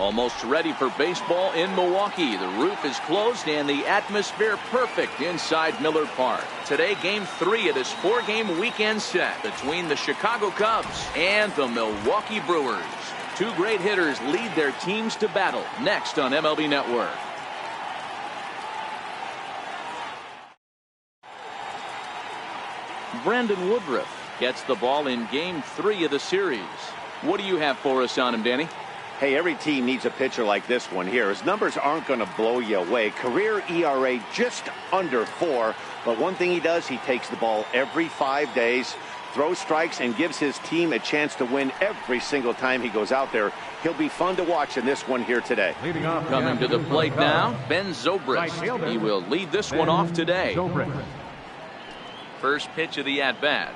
Almost ready for baseball in Milwaukee. The roof is closed and the atmosphere perfect inside Miller Park. Today, Game 3 of this 4-game weekend set between the Chicago Cubs and the Milwaukee Brewers. Two great hitters lead their teams to battle next on MLB Network. Brandon Woodruff gets the ball in Game 3 of the series. What do you have for us on him, Danny? Hey, every team needs a pitcher like this one here. His numbers aren't going to blow you away. Career ERA just under 4. But one thing he does, he takes the ball every 5 days, throws strikes, and gives his team a chance to win every single time he goes out there. He'll be fun to watch in this one here today. Coming to the plate now, Ben Zobrist. He will lead this one off today. First pitch of the at-bat.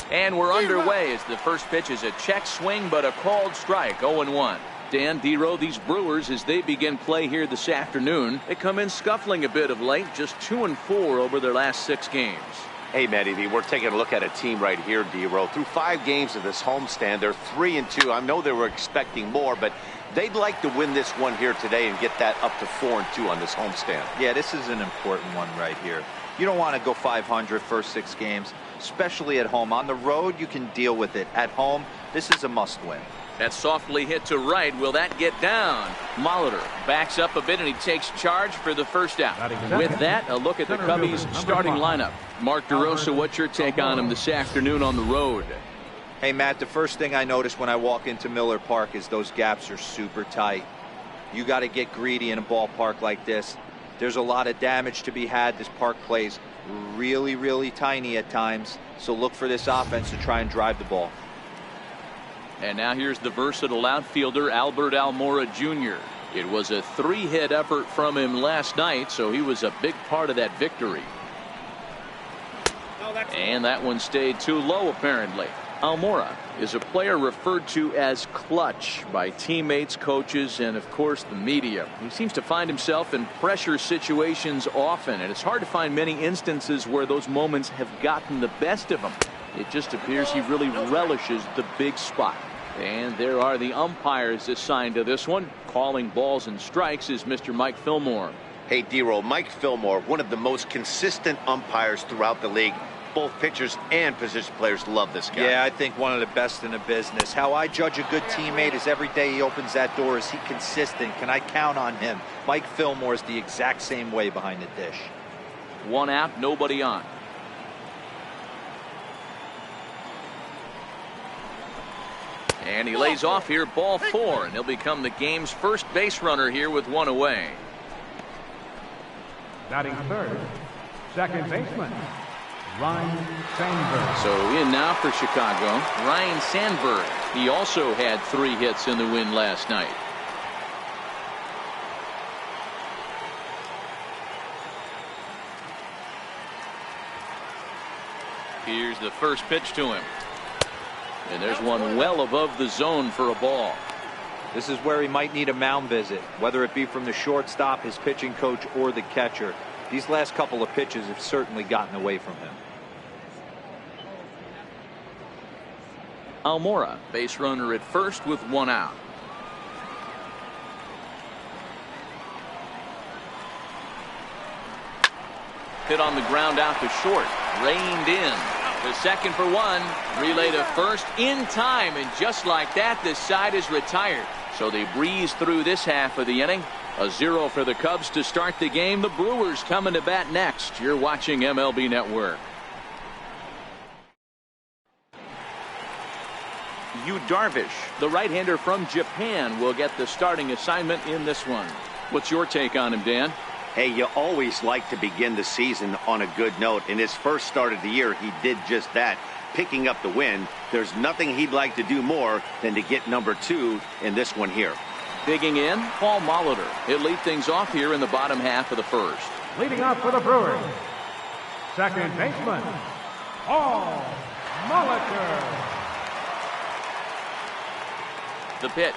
And we're underway as the first pitch is a check swing, but a called strike. 0-1. Dan Dero, these Brewers, as they begin play here this afternoon, they come in scuffling a bit of late, just 2-4 over their last 6 games. Hey, Matty V, we're taking a look at a team right here, Dero. Through 5 games of this homestand, they're 3-2. I know they were expecting more, but they'd like to win this one here today and get that up to 4-2 on this homestand. Yeah, this is an important one right here. You don't want to go 500 first 6 games, especially at home. On the road, you can deal with it. At home, this is a must-win. That's softly hit to right. Will that get down? Molitor backs up a bit and he takes charge for the first out. With that, a look at the Cubbies starting lineup. Mark DeRosa, what's your take on him this afternoon on the road? Hey, Matt, the first thing I notice when I walk into Miller Park is those gaps are super tight. You got to get greedy in a ballpark like this. There's a lot of damage to be had. This park plays really, really tiny at times. So look for this offense to try and drive the ball. And now here's the versatile outfielder, Albert Almora Jr. It was a 3-hit effort from him last night, so he was a big part of that victory. And that one stayed too low, apparently. Almora is a player referred to as clutch by teammates, coaches, and of course the media. He seems to find himself in pressure situations often, and it's hard to find many instances where those moments have gotten the best of him. It just appears he really relishes the big spot. And there are the umpires assigned to this one. Calling balls and strikes is Mr. Mike Fillmore. Hey, Dero, Mike Fillmore, one of the most consistent umpires throughout the league. Both pitchers and position players love this guy. Yeah, I think one of the best in the business. How I judge a good teammate is every day he opens that door. Is he consistent? Can I count on him? Mike Fillmore is the exact same way behind the dish. 1 out, nobody on. And he lays off here, ball 4, and he'll become the game's first base runner here with 1 away. Batting third, second baseman, Ryne Sandberg. So in now for Chicago, Ryne Sandberg. He also had 3 hits in the win last night. Here's the first pitch to him. And there's one well above the zone for a ball. This is where he might need a mound visit, whether it be from the shortstop, his pitching coach, or the catcher. These last couple of pitches have certainly gotten away from him. Almora, base runner at first with 1 out. Hit on the ground out to short. Reined in. The second for 1. Relay to first in time. And just like that, this side is retired. So they breeze through this half of the inning. A 0 for the Cubs to start the game. The Brewers coming to bat next. You're watching MLB Network. Yu Darvish, the right-hander from Japan, will get the starting assignment in this one. What's your take on him, Dan? Hey, you always like to begin the season on a good note. In his first start of the year, he did just that, picking up the win. There's nothing he'd like to do more than to get number 2 in this one here. Digging in, Paul Molitor. He'll lead things off here in the bottom half of the first. Leading off for the Brewers, second baseman, Paul Molitor. The pitch.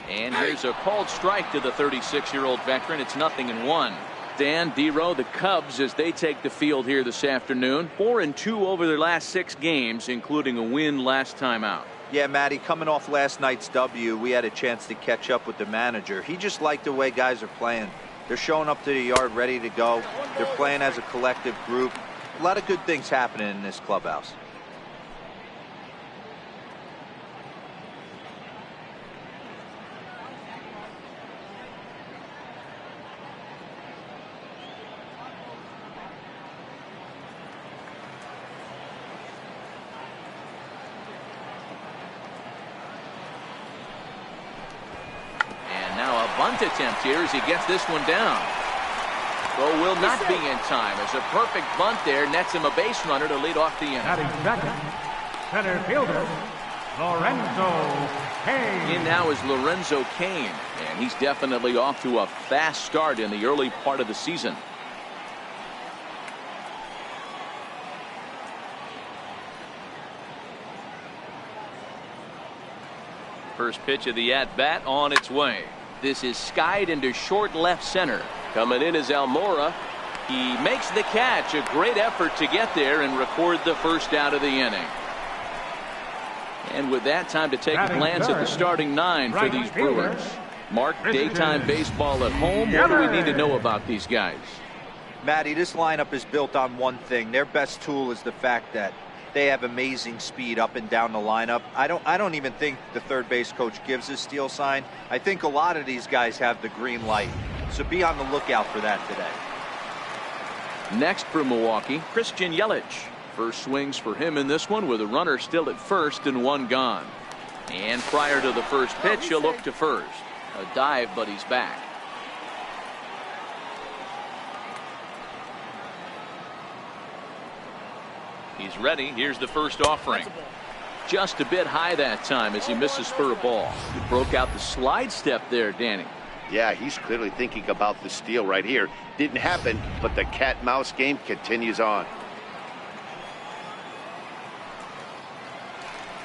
And here's a called strike to the 36-year-old veteran. It's 0-1. Dan, D-Row, the Cubs, as they take the field here this afternoon. 4-2 over their last 6 games, including a win last time out. Yeah, Matty, coming off last night's W, we had a chance to catch up with the manager. He just liked the way guys are playing. They're showing up to the yard ready to go. They're playing as a collective group. A lot of good things happening in this clubhouse. Bunt attempt here as he gets this one down. Throw will not be in time as a perfect bunt there nets him a base runner to lead off the inning. Batting second, center fielder, Lorenzo Cain. In now is Lorenzo Cain, and he's definitely off to a fast start in the early part of the season. First pitch of the at-bat on its way. This is skied into short left center. Coming in is Almora. He makes the catch. A great effort to get there and record the first out of the inning. And with that, time to take a glance at the starting 9 for these Brewers. Mark, daytime baseball at home. What do we need to know about these guys? Matty, this lineup is built on one thing. Their best tool is the fact that they have amazing speed up and down the lineup. I don't even think the third base coach gives a steal sign. I think a lot of these guys have the green light. So be on the lookout for that today. Next for Milwaukee, Christian Yelich. First swings for him in this one with a runner still at first and one gone. And prior to the first pitch, he'll look to first. A dive, but he's back. He's ready. Here's the first offering. Just a bit high that time as he misses for a ball. He broke out the slide step there, Danny. Yeah, he's clearly thinking about the steal right here. Didn't happen, but the cat-mouse game continues on.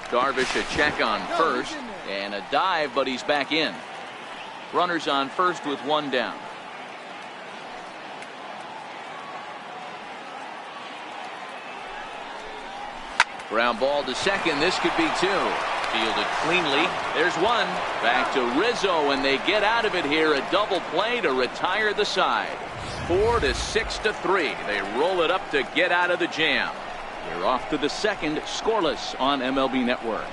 Darvish a check on first and a dive, but he's back in. Runners on first with one down. Ground ball to second. This could be 2. Fielded cleanly. There's one. Back to Rizzo, and they get out of it here. A double play to retire the side. 4 to 6 to 3. They roll it up to get out of the jam. They're off to the second, scoreless on MLB Network.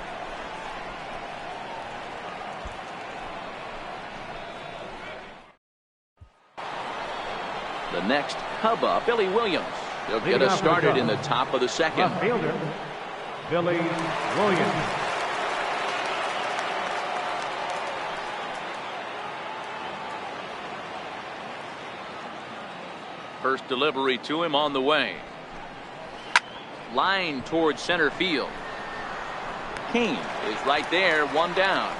The next Cub up, Billy Williams. He'll get us started in the top of the second. Left fielder, Billy Williams. First delivery to him on the way. Line towards center field. Cain is right there, one down.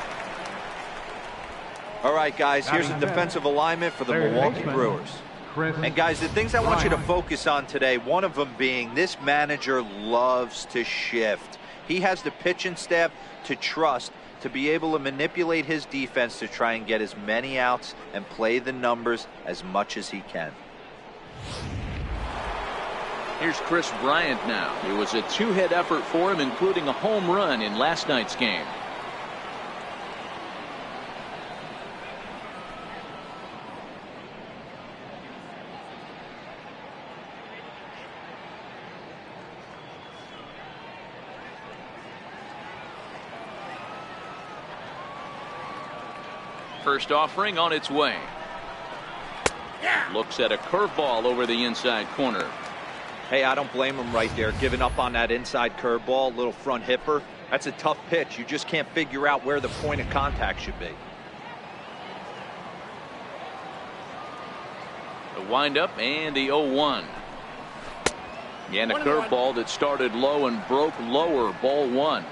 All right, guys, here's the defensive alignment for the Milwaukee Brewers. And guys, the things I want you to focus on today, one of them being this manager loves to shift. He has the pitching staff to trust to be able to manipulate his defense to try and get as many outs and play the numbers as much as he can. Here's Chris Bryant now. It was a 2-hit effort for him, including a home run in last night's game. First offering on its way. Looks at a curveball over the inside corner. Hey, I don't blame him right there. Giving up on that inside curveball, little front hipper. That's a tough pitch. You just can't figure out where the point of contact should be. The windup and the 0-1. And a curveball that started low and broke lower. Ball 1.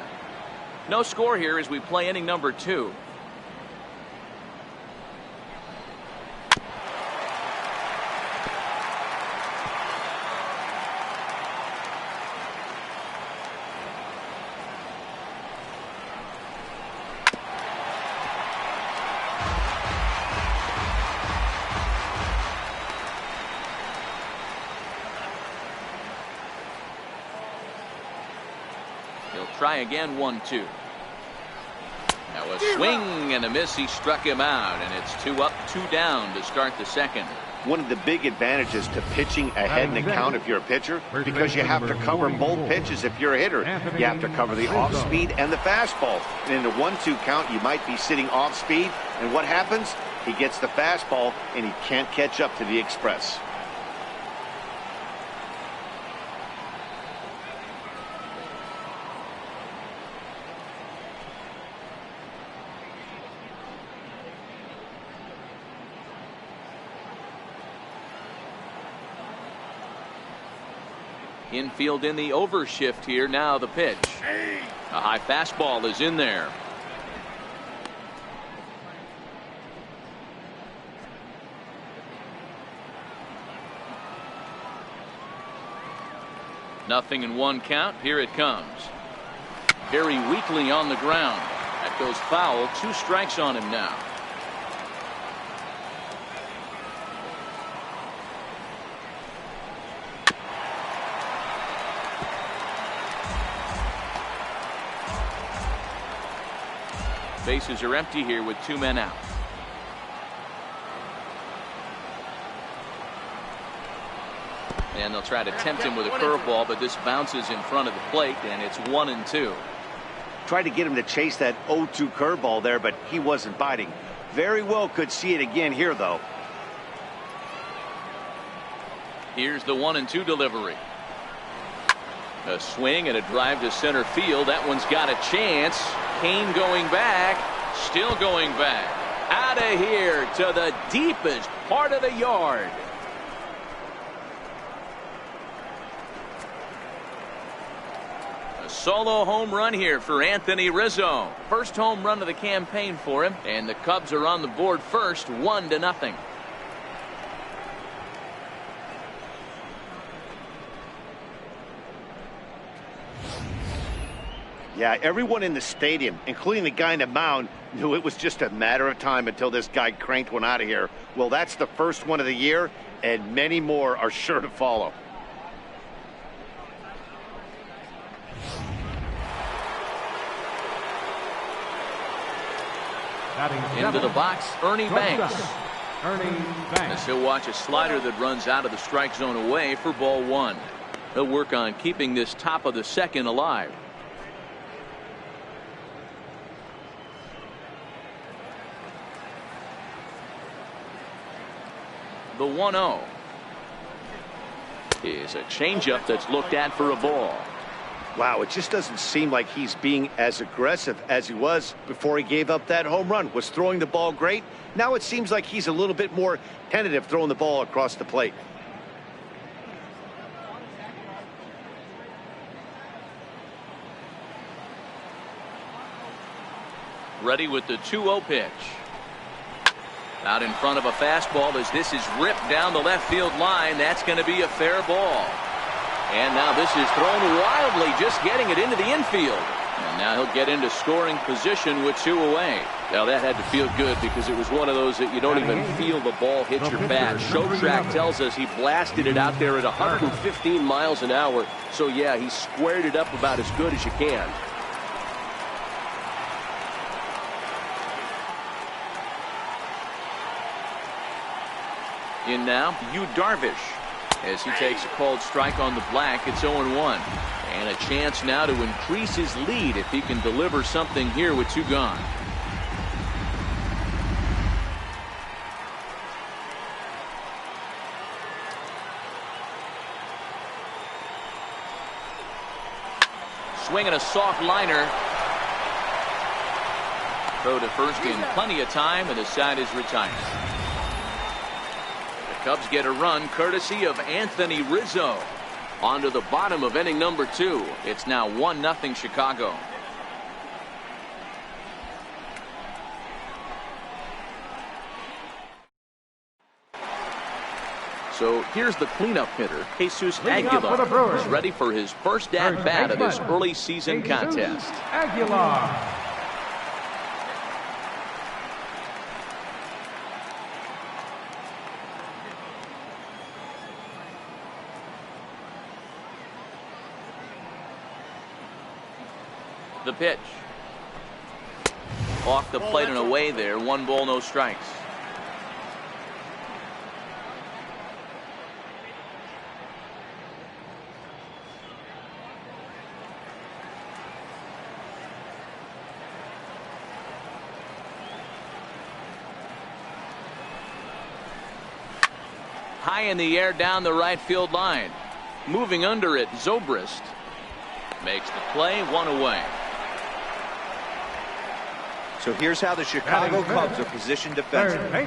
No score here as we play inning number 2. He'll try again, 1-2. Now a swing and a miss. He struck him out, and it's 2 up, 2 down to start the second. One of the big advantages to pitching ahead in the count if you're a pitcher, because you have to cover both pitches if you're a hitter. You have to cover the off speed and the fastball. And in a 1-2 count, you might be sitting off speed, and what happens? He gets the fastball, and he can't catch up to the express. Infield in the overshift here. Now the pitch. A high fastball is in there. Nothing in 1 count. Here it comes. Very weakly on the ground. That goes foul. 2 strikes on him now. Bases are empty here with 2 men out. And they'll try to tempt him with a curveball, but this bounces in front of the plate, and it's 1-2. Tried to get him to chase that 0-2 curveball there, but he wasn't biting. Very well could see it again here, though. Here's the 1-2 delivery. A swing and a drive to center field. That one's got a chance. Cain going back, still going back. Out of here to the deepest part of the yard. A solo home run here for Anthony Rizzo. First home run of the campaign for him, and the Cubs are on the board first, 1-0. Yeah, everyone in the stadium, including the guy in the mound, knew it was just a matter of time until this guy cranked one out of here. Well, that's the first one of the year, and many more are sure to follow. Into the box, Ernie Banks. Ernie Banks. As he'll watch a slider that runs out of the strike zone away for ball 1. He'll work on keeping this top of the second alive. The 1-0 is a changeup that's looked at for a ball. Wow, it just doesn't seem like he's being as aggressive as he was before he gave up that home run. Was throwing the ball great. Now it seems like he's a little bit more tentative throwing the ball across the plate. Ready with the 2-0 pitch. Out in front of a fastball as this is ripped down the left field line. That's going to be a fair ball. And now this is thrown wildly, just getting it into the infield. And now he'll get into scoring position with 2 away. Now that had to feel good because it was one of those that you don't even feel the ball hit your bat. Show track tells us he blasted it out there at 115 miles an hour. So yeah, he squared it up about as good as you can. In now, Yu Darvish. As he takes a called strike on the black, it's 0-1. And a chance now to increase his lead if he can deliver something here with 2 gone. Swinging a soft liner. Throw to first in plenty of time, and the side is retired. Cubs get a run courtesy of Anthony Rizzo. On to the bottom of inning number 2. It's now 1-0 Chicago. So here's the cleanup hitter, Jesus Aguilar. He's ready for his first at-bat of this early season contest. Aguilar. The pitch. Off the plate and away there. 1 ball, no strikes. High in the air down the right field line. Moving under it, Zobrist makes the play, 1 away. So here's how the Chicago Cubs are positioned defensively.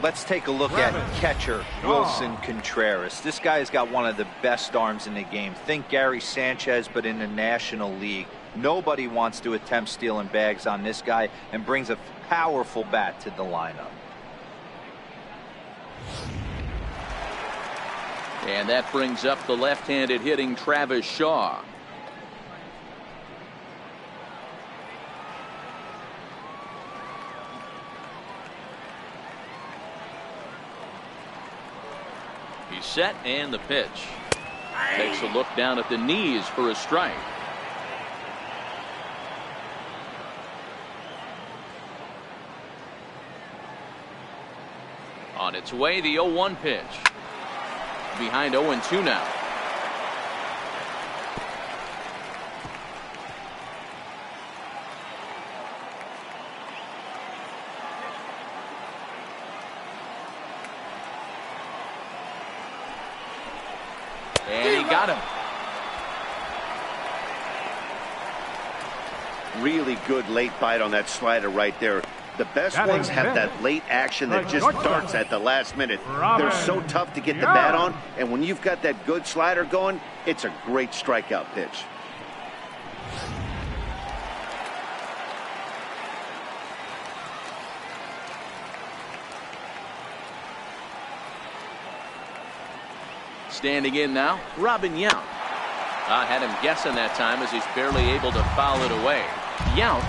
Let's take a look at catcher Wilson Contreras. This guy has got one of the best arms in the game. Think Gary Sanchez, but in the National League. Nobody wants to attempt stealing bags on this guy, and brings a powerful bat to the lineup. And that brings up the left-handed hitting Travis Shaw. He's set, and the pitch. Takes a look down at the knees for a strike. On its way, the 0-1 pitch. Behind 0-2 now. And he got him. Really good late bite on that slider right there. The best ones have that late action that just darts at the last minute. They're so tough to get the bat on, and when you've got that good slider going, it's a great strikeout pitch. Standing in now, Robin Yount. I had him guessing that time as he's barely able to foul it away. Yount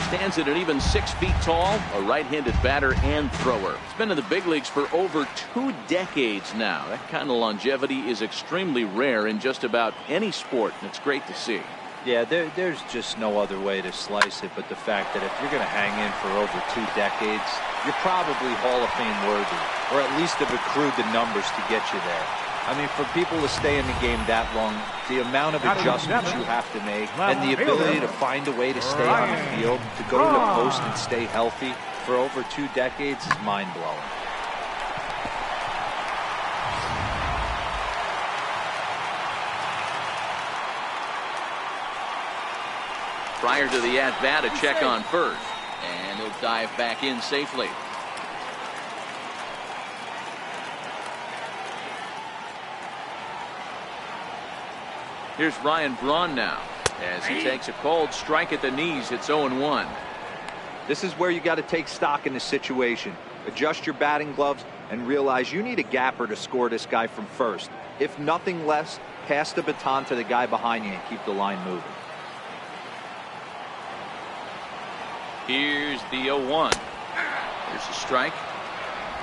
stands at an even 6 feet tall, a right-handed batter and thrower. He's been in the big leagues for over 2 decades now. That kind of longevity is extremely rare in just about any sport, and it's great to see. Yeah, there's just no other way to slice it but the fact that if you're going to hang in for over 2 decades, you're probably Hall of Fame worthy, or at least have accrued the numbers to get you there. I mean, for people to stay in the game that long, the amount of adjustments you have to make and the ability to find a way to stay on the field, to go to the post and stay healthy for over 2 decades is mind-blowing. Prior to the at-bat, a check on first, and he'll dive back in safely. Here's Ryan Braun now as he takes a cold strike at the knees. It's 0-1. This is where you got to take stock in the situation. Adjust your batting gloves and realize you need a gapper to score this guy from first. If nothing less, pass the baton to the guy behind you and keep the line moving. Here's the 0-1. Here's a strike.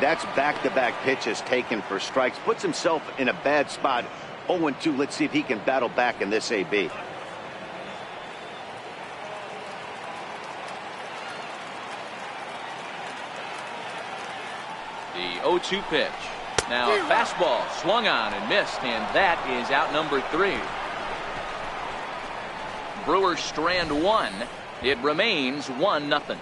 That's back-to-back pitches taken for strikes. Puts himself in a bad spot. 0-2. Let's see if he can battle back in this AB. The 0-2 pitch. Now a fastball swung on and missed, and that is out number 3. Brewers strand 1. It remains 1-0.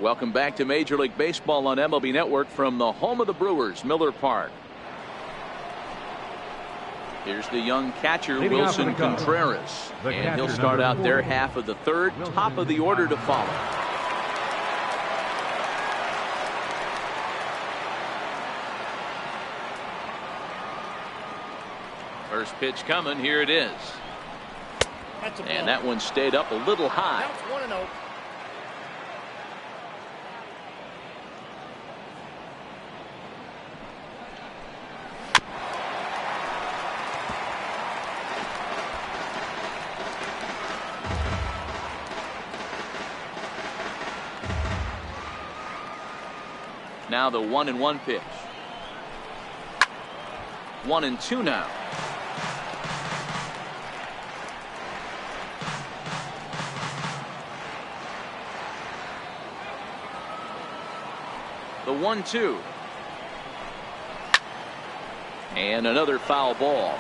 Welcome back to Major League Baseball on MLB Network from the home of the Brewers, Miller Park. Here's the young catcher, Wilson Contreras, and he'll start out their half of the third, top of the order to follow. First pitch coming, here it is. And that one stayed up a little high. Now the 1-1 pitch. 1-2 now. The 1-2. And another foul ball.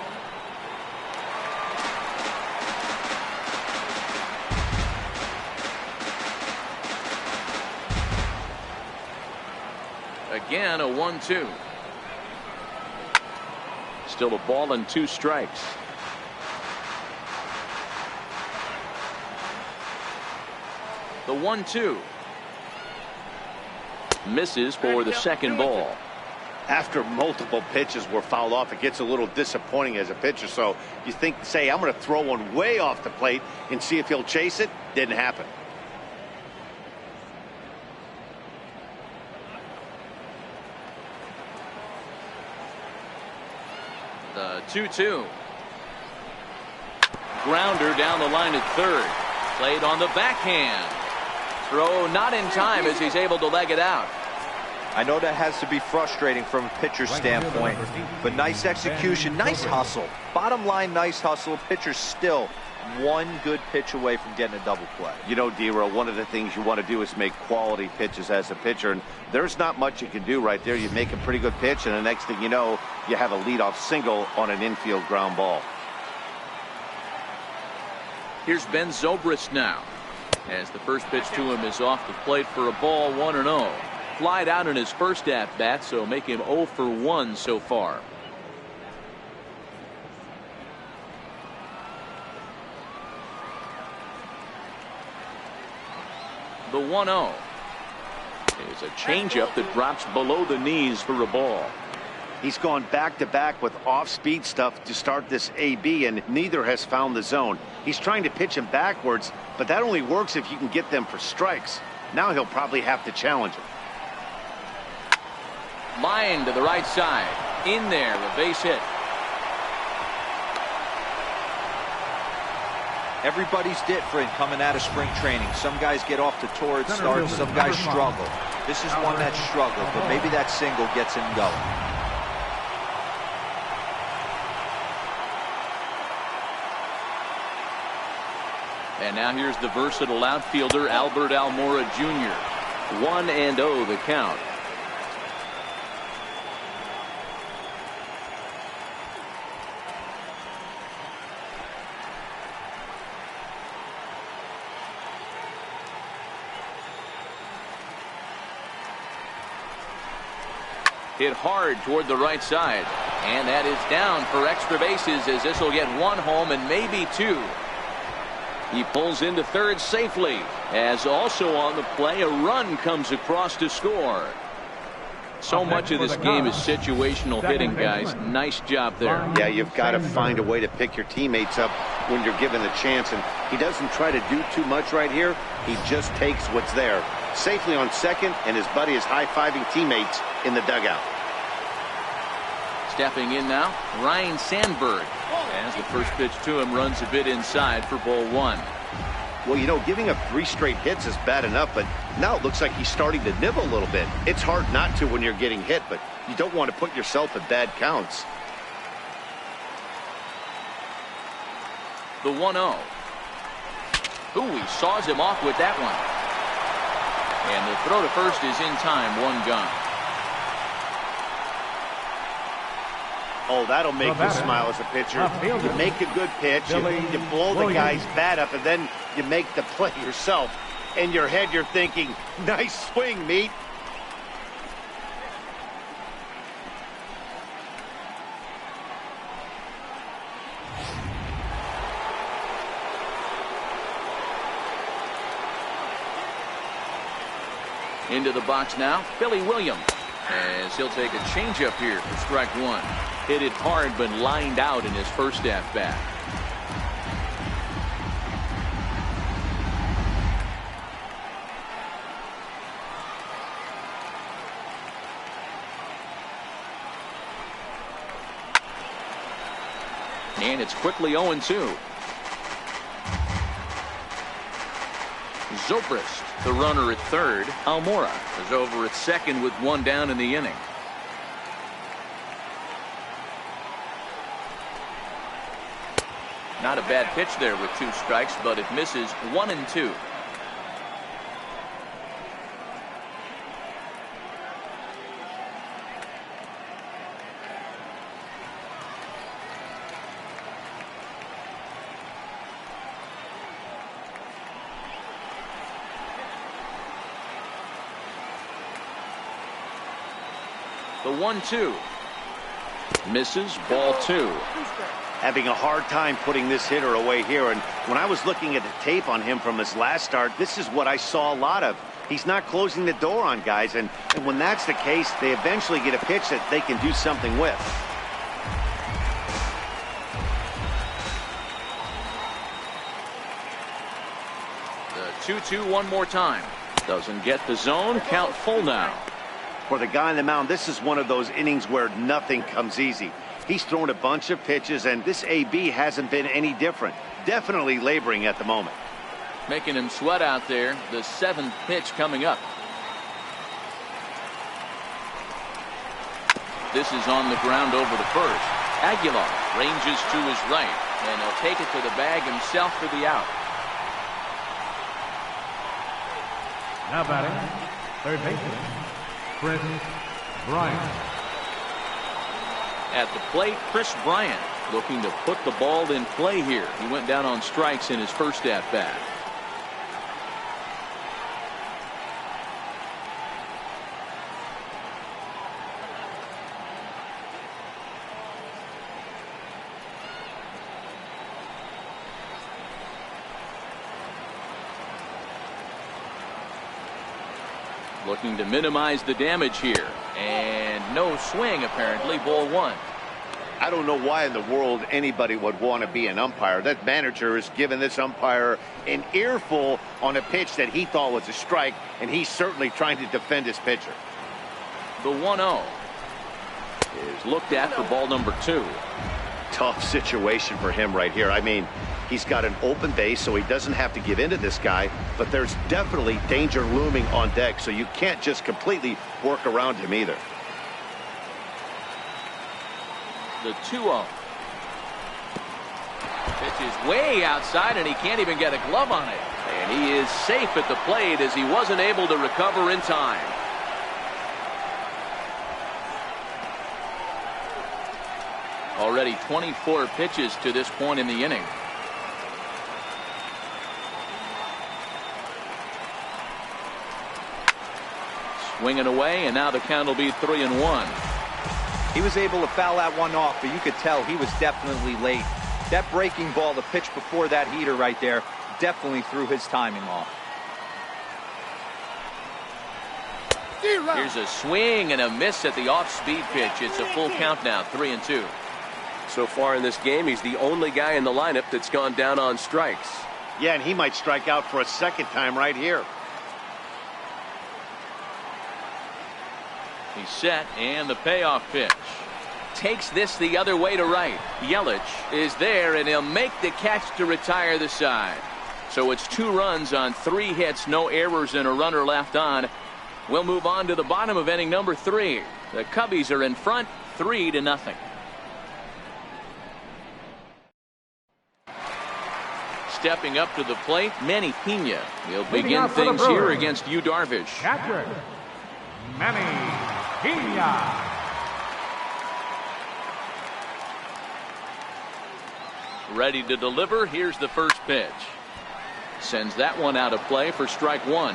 Again, a 1-2. Still a ball and 2 strikes. The 1-2. Misses for the second ball. After multiple pitches were fouled off, it gets a little disappointing as a pitcher. So you think, say, I'm going to throw one way off the plate and see if he'll chase it. Didn't happen. The 2-2. Grounder down the line at third. Played on the backhand. Throw not in time as he's able to leg it out. I know that has to be frustrating from a pitcher's standpoint, but nice execution, nice hustle. Bottom line, nice hustle. Pitcher's still one good pitch away from getting a double play. You know, D-Row, one of the things you want to do is make quality pitches as a pitcher, and there's not much you can do right there. You make a pretty good pitch, and the next thing you know, you have a leadoff single on an infield ground ball. Here's Ben Zobrist now, as the first pitch to him is off the plate for a ball. 1-0. Flied out in his first at bat, so make him 0 for 1 so far. The 1-0 is a changeup that drops below the knees for a ball. He's gone back-to-back with off-speed stuff to start this AB, and neither has found the zone. He's trying to pitch him backwards, but that only works if you can get them for strikes. Now he'll probably have to challenge him. Line to the right side. In there, the base hit. Everybody's different coming out of spring training. Some guys get off to torrid starts, some guys struggle. This is one that struggled, but maybe that single gets him going. And now here's the versatile outfielder, Albert Almora Jr. 1-0 the count. Hit hard toward the right side, and that is down for extra bases, as this will get 1 home and maybe 2. He pulls into third safely, as also on the play a run comes across to score. So much of this game is situational hitting, guys. Nice job there. Yeah, you've got to find a way to pick your teammates up when you're given the chance, and he doesn't try to do too much right here. He just takes what's there. Safely on second, and his buddy is high-fiving teammates in the dugout. Stepping in now, Ryan Sandberg, as the first pitch to him runs a bit inside for ball 1. Well, you know, giving up 3 straight hits is bad enough, but now it looks like he's starting to nibble a little bit. It's hard not to when you're getting hit, but you don't want to put yourself in bad counts. The 1-0. Ooh, he saws him off with that one. And the throw to first is in time, 1 gone. Oh, that'll make you smile as a pitcher. You make a good pitch, you blow the guy's bat up, and then you make the play yourself. In your head, you're thinking, nice swing, meat. Into the box now, Billy Williams, as he'll take a changeup here for strike 1. Hit it hard, but lined out in his first at bat. And it's quickly 0-2. Zobrist, the runner at third. Almora is over at second with one down in the inning. Not a bad pitch there with 2 strikes, but it misses 1-2. The 1-2 misses, ball 2. Having a hard time putting this hitter away here, and when I was looking at the tape on him from his last start, this is what I saw a lot of. He's not closing the door on guys, and when that's the case, they eventually get a pitch that they can do something with. The 2-2 one more time. Doesn't get the zone. Count full now. For the guy on the mound, this is one of those innings where nothing comes easy. He's thrown a bunch of pitches, and this AB hasn't been any different. Definitely laboring at the moment. Making him sweat out there. The 7th pitch coming up. This is on the ground over the first. Aguilar ranges to his right, and he'll take it to the bag himself for the out. Now batting, third baseman, Bryant. At the plate, Bryant looking to put the ball in play here. He went down on strikes in his first at bat. Looking to minimize the damage here. And no swing, apparently. Ball 1. I don't know why in the world anybody would want to be an umpire. That manager has given this umpire an earful on a pitch that he thought was a strike, and he's certainly trying to defend his pitcher. The 1-0 is looked at for ball number 2. Tough situation for him right here. I mean, he's got an open base, so he doesn't have to give in to this guy, but there's definitely danger looming on deck, so you can't just completely work around him either. The 2-0. Pitch is way outside, and he can't even get a glove on it. And he is safe at the plate as he wasn't able to recover in time. Already 24 pitches to this point in the inning. Swinging away, and now the count will be 3-1. He was able to foul that one off, but you could tell he was definitely late. That breaking ball, the pitch before that heater right there, definitely threw his timing off. Here's a swing and a miss at the off-speed pitch. It's a full count now, 3-2. So far in this game, he's the only guy in the lineup that's gone down on strikes. Yeah, and he might strike out for a second time right here. He's set, and the payoff pitch. Takes this the other way to right. Yelich is there, and he'll make the catch to retire the side. So it's 2 runs on 3 hits, no errors, and a runner left on. We'll move on to the bottom of inning number 3. The Cubbies are in front, 3-0. Stepping up to the plate, Manny Pena. He'll begin things here against Yu Darvish. Catcher, Manny Pena. Ready to deliver. Here's the first pitch. Sends that one out of play for strike 1.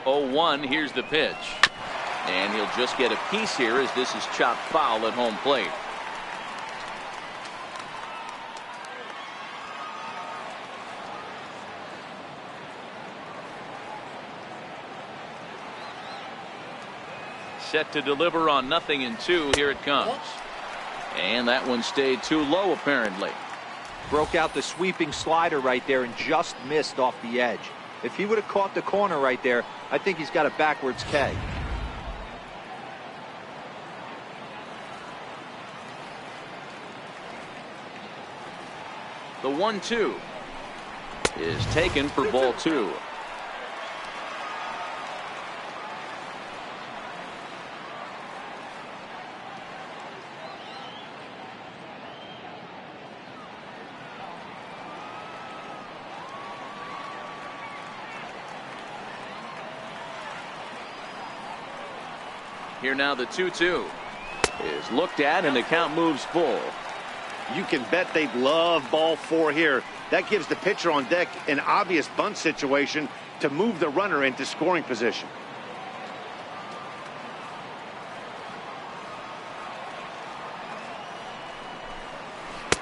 Oh, 1. Here's the pitch. And he'll just get a piece here as this is chopped foul at home plate. Set to deliver on 0-2. Here it comes. And that one stayed too low, apparently. Broke out the sweeping slider right there and just missed off the edge. If he would have caught the corner right there, I think he's got a backwards K. The 1-2 is taken for ball 2. Here now the 2-2 is looked at and the count moves full. You can bet they'd love ball 4 here. That gives the pitcher on deck an obvious bunt situation to move the runner into scoring position.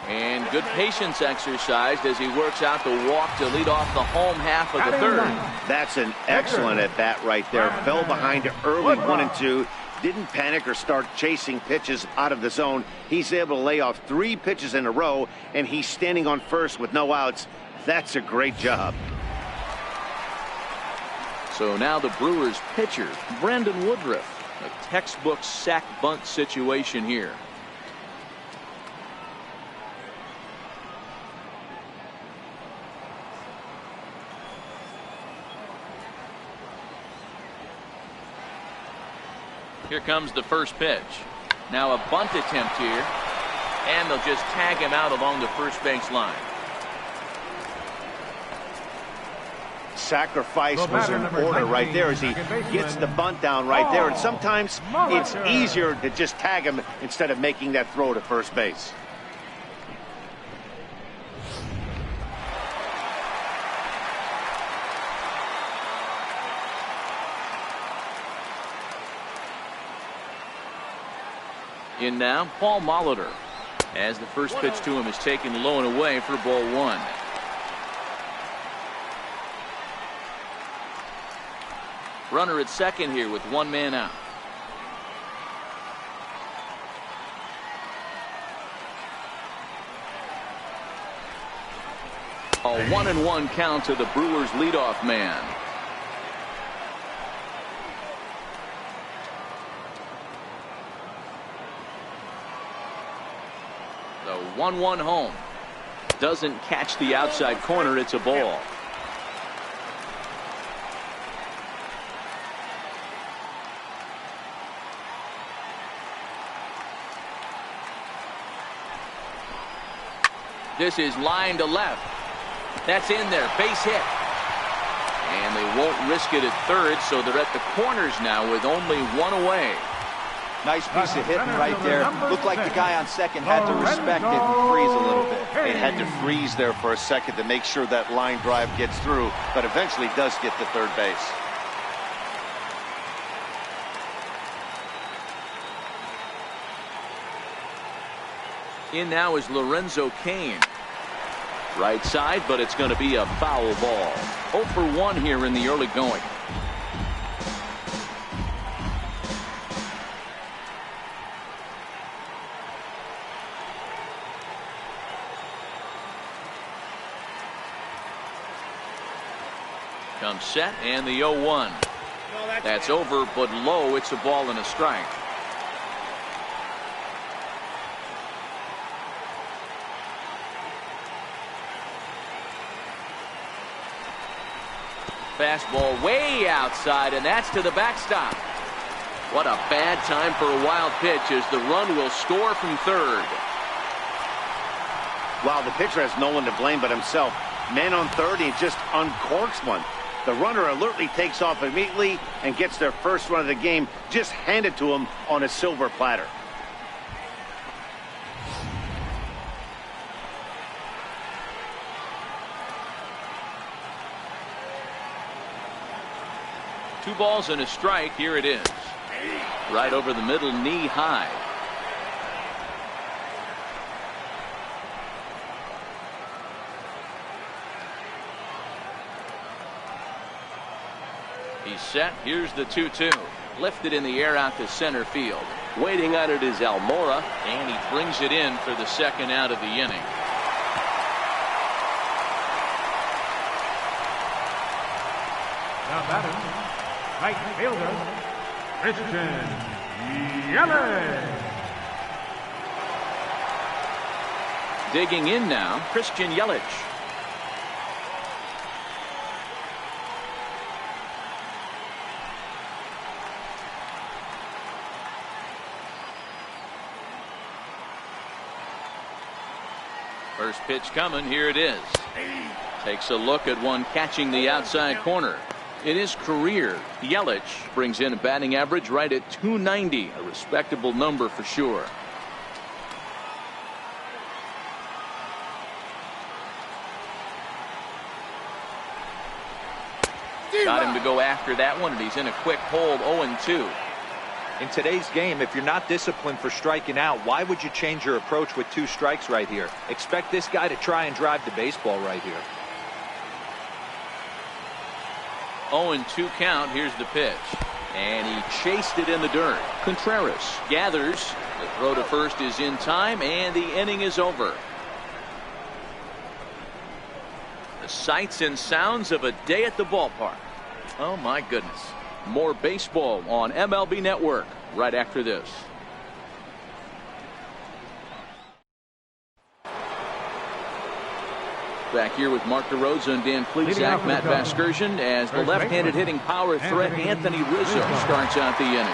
And good patience exercised as he works out the walk to lead off the home half of the third. That's an excellent at bat right there. Fell behind early 1 and 2. Didn't panic or start chasing pitches out of the zone. He's able to lay off 3 pitches in a row, and he's standing on first with no outs. That's a great job. So now the Brewers pitcher, Brandon Woodruff. A textbook sack bunt situation here. Here comes the first pitch. Now a bunt attempt here. And they'll just tag him out along the first base line. Sacrifice was in order right there as he gets the bunt down right there. And sometimes it's easier to just tag him instead of making that throw to first base. In now, Paul Molitor, as the first pitch to him is taken low and away for ball 1. Runner at second here with 1 man out. A 1-1 count to the Brewers leadoff man. The 1-1 home. Doesn't catch the outside corner. It's a ball. This is line to left. That's in there. Base hit. And they won't risk it at third, so they're at the corners now with only 1 away. Nice piece of hitting right there. Looked like the guy on second had to respect it and freeze a little bit. They had to freeze there for a second to make sure that line drive gets through, but eventually does get to third base. In now is Lorenzo Cain. Right side, but it's going to be a foul ball. 0 for 1 here in the early going. Comes set and the 0-1. That's over, but low. It's a ball and a strike. Fastball way outside, and that's to the backstop. What a bad time for a wild pitch as the run will score from third. Wow, the pitcher has no one to blame but himself. Man on third, he just uncorks one. The runner alertly takes off immediately and gets their first run of the game just handed to him on a silver platter. Two balls and a strike. Here it is. Right over the middle, knee high. He's set. Here's the 2-2. Lifted in the air out to center field. Waiting on it is Almora. And he brings it in for the second out of the inning. Now batting, right fielder, Christian Yelich. Digging in now, Christian Yelich. First pitch coming, here it is. Takes a look at one catching the outside corner. In his career, Yelich brings in a batting average right at .290, a respectable number for sure. Got him to go after that one, and he's in a quick hold, 0-2. In today's game, if you're not disciplined for striking out, why would you change your approach with 2 strikes right here? Expect this guy to try and drive the baseball right here. 0-2 count. Here's the pitch. And he chased it in the dirt. Contreras gathers. The throw to first is in time, and the inning is over. The sights and sounds of a day at the ballpark. Oh, my goodness. More baseball on MLB Network right after this. Back here with Mark DeRosa and Dan Plesac, Matt Vasgersian, as the left-handed hitting power threat Anthony Rizzo starts out the inning.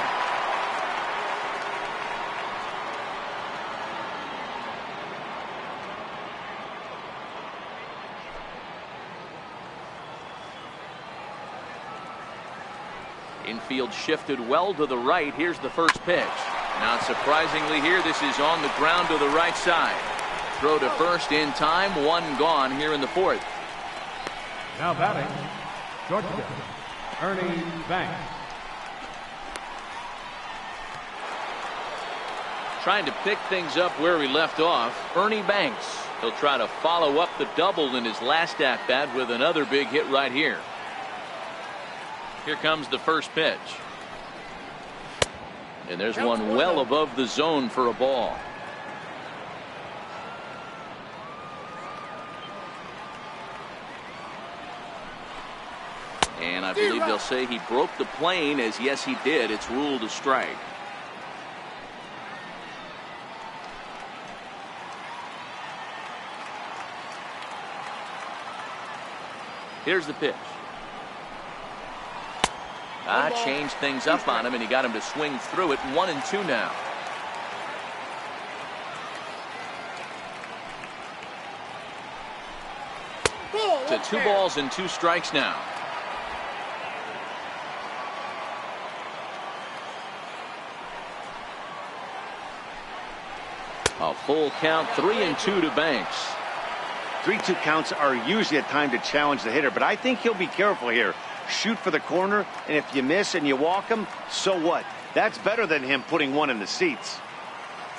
Infield shifted well to the right. Here's the first pitch. Not surprisingly here, this is on the ground to the right side. Throw to first in time, one gone here in the fourth. Now batting, shortstop, Ernie Banks. Trying to pick things up where we left off, Ernie Banks. He'll try to follow up the double in his last at-bat with another big hit right here. Here comes the first pitch. And there's one well above the zone for a ball. And I believe they'll say he broke the plane, as yes he did. It's ruled a strike. Here's the pitch. Changed things up on him, and he got him to swing through it. 1-2 now. To 2 balls and 2 strikes now. A full count, 3-2 to Banks. 3-2 counts are usually a time to challenge the hitter, but I think he'll be careful here. Shoot for the corner, and if you miss and you walk him, so what? That's better than him putting one in the seats.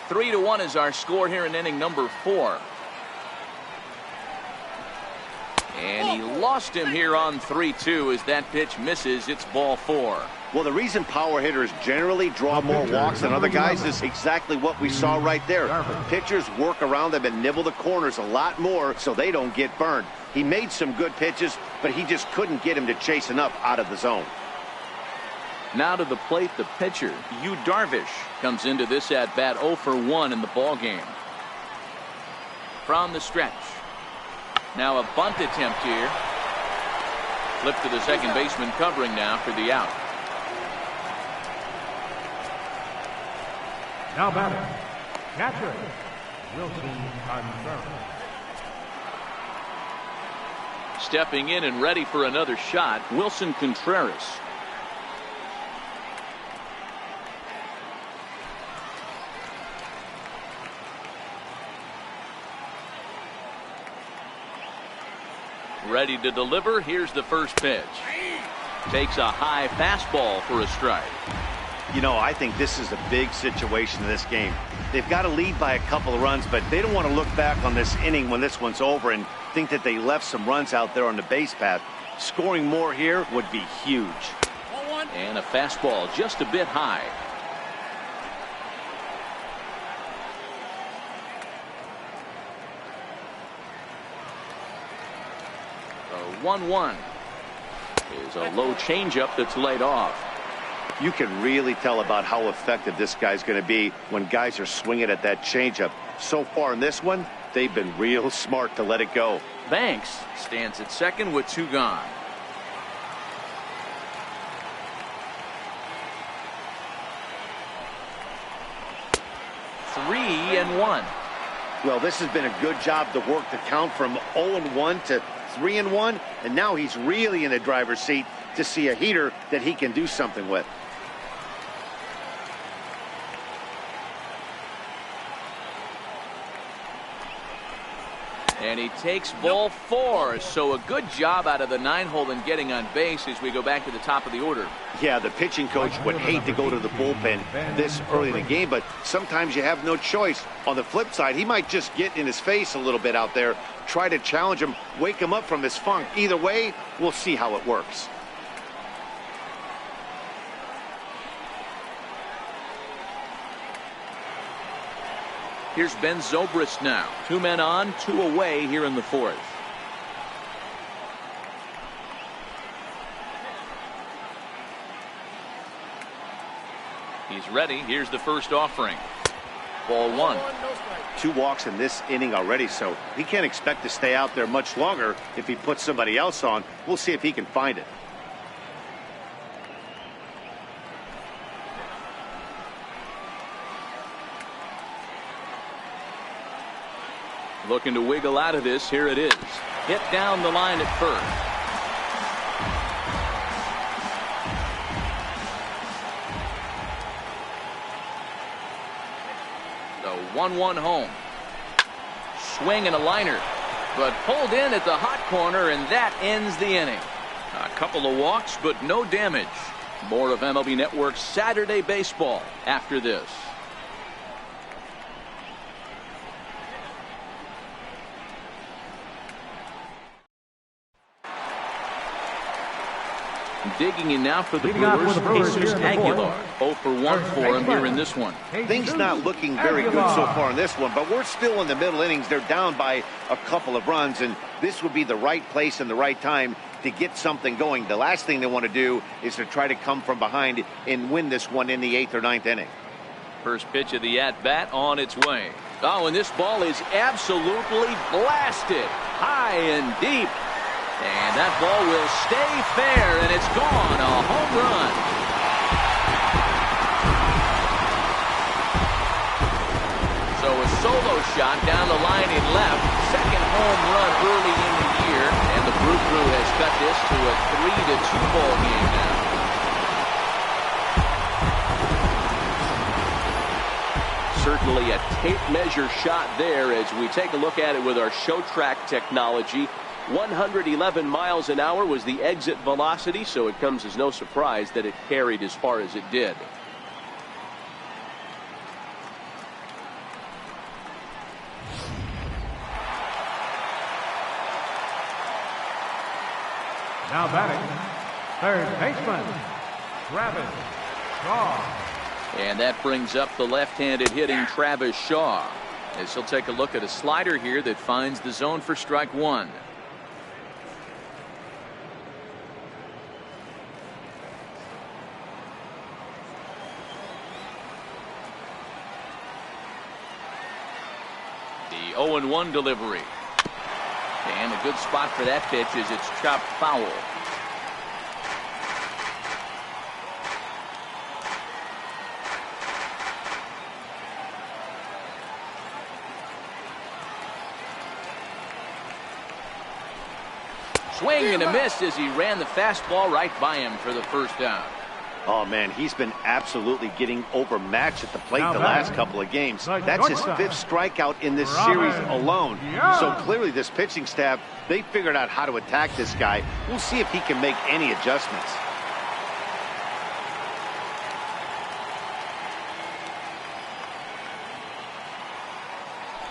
3-1 is our score here in inning number 4. And he lost him here on 3-2 as that pitch misses. It's ball 4. Well, the reason power hitters generally draw more walks than other guys is exactly what we saw right there. Pitchers work around them and nibble the corners a lot more so they don't get burned. He made some good pitches, but he just couldn't get him to chase enough out of the zone. Now to the plate, the pitcher, Yu Darvish, comes into this at-bat 0 for 1 in the ball game. From the stretch. Now a bunt attempt here. Flip to the second baseman covering now for the out. Now batting, catcher, Wilson Contreras. Stepping in and ready for another shot, Wilson Contreras. Ready to deliver. Here's the first pitch. Takes a high fastball for a strike. You know, I think this is a big situation in this game. They've got to lead by a couple of runs, but they don't want to look back on this inning when this one's over and think that they left some runs out there on the base path. Scoring more here would be huge. And a fastball just a bit high. A 1-1. is a low changeup that's laid off. You can really tell about how effective this guy's going to be when guys are swinging at that changeup. So far in this one, they've been real smart to let it go. Banks stands at second with 2 gone. Three and one. Well, this has been a good job to work the count from 0-1 to 3-1, and now he's really in the driver's seat to see a heater that he can do something with. And he takes ball 4. So a good job out of the 9-hole in getting on base as we go back to the top of the order. Yeah, the pitching coach would hate to go to the bullpen this early in the game, but sometimes you have no choice. On the flip side, he might just get in his face a little bit out there, try to challenge him, wake him up from his funk. Either way, we'll see how it works. Here's Ben Zobrist now. 2 men on, 2 away here in the 4th. He's ready. Here's the first offering. Ball 1. 2 walks in this inning already, so he can't expect to stay out there much longer if he puts somebody else on. We'll see if he can find it. Looking to wiggle out of this. Here it is. Hit down the line at first. The 1-1 home. Swing and a liner. But pulled in at the hot corner, and that ends the inning. A couple of walks, but no damage. More of MLB Network's Saturday Baseball after this. Digging in now for the Brewers, Jesus Aguilar. 0 for 1 for him here in this one. Things not looking very good so far in this one, but we're still in the middle innings. They're down by a couple of runs, and this would be the right place and the right time to get something going. The last thing they want to do is to try to come from behind and win this one in the 8th or 9th inning. First pitch of the at-bat on its way. Oh, and this ball is absolutely blasted high and deep. And that ball will stay fair, and it's gone. A home run. So a solo shot down the line in left. Second home run early in the year. And the Brew Crew has cut this to a 3-2 ball game now. Certainly a tape measure shot there as we take a look at it with our show track technology. 111 miles an hour was the exit velocity, so it comes as no surprise that it carried as far as it did. Now batting, third baseman, Travis Shaw. And that brings up the left-handed hitting Travis Shaw, as he'll take a look at a slider here that finds the zone for strike 1. The 0-1 delivery. And a good spot for that pitch as it's chopped foul. Swing and a miss as he ran the fastball right by him for the first down. Oh, man, he's been absolutely getting overmatched at the plate the last couple of games. That's his 5th strikeout in this series alone. So clearly this pitching staff, they figured out how to attack this guy. We'll see if he can make any adjustments.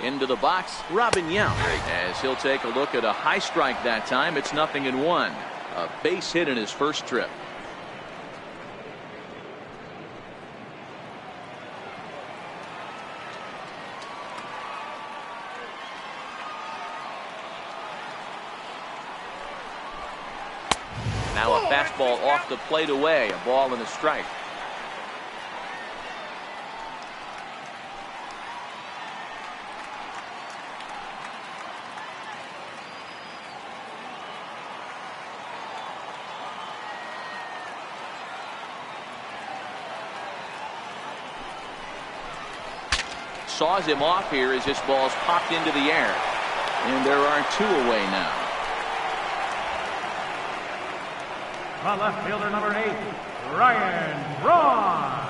Into the box, Robin Yount, as he'll take a look at a high strike that time. It's 0-1. A base hit in his first trip. Now a Fastball off the plate away. A ball and a strike. Saws him off here as this ball's popped into the air. And there are 2 away now. The left fielder, number 8, Braun.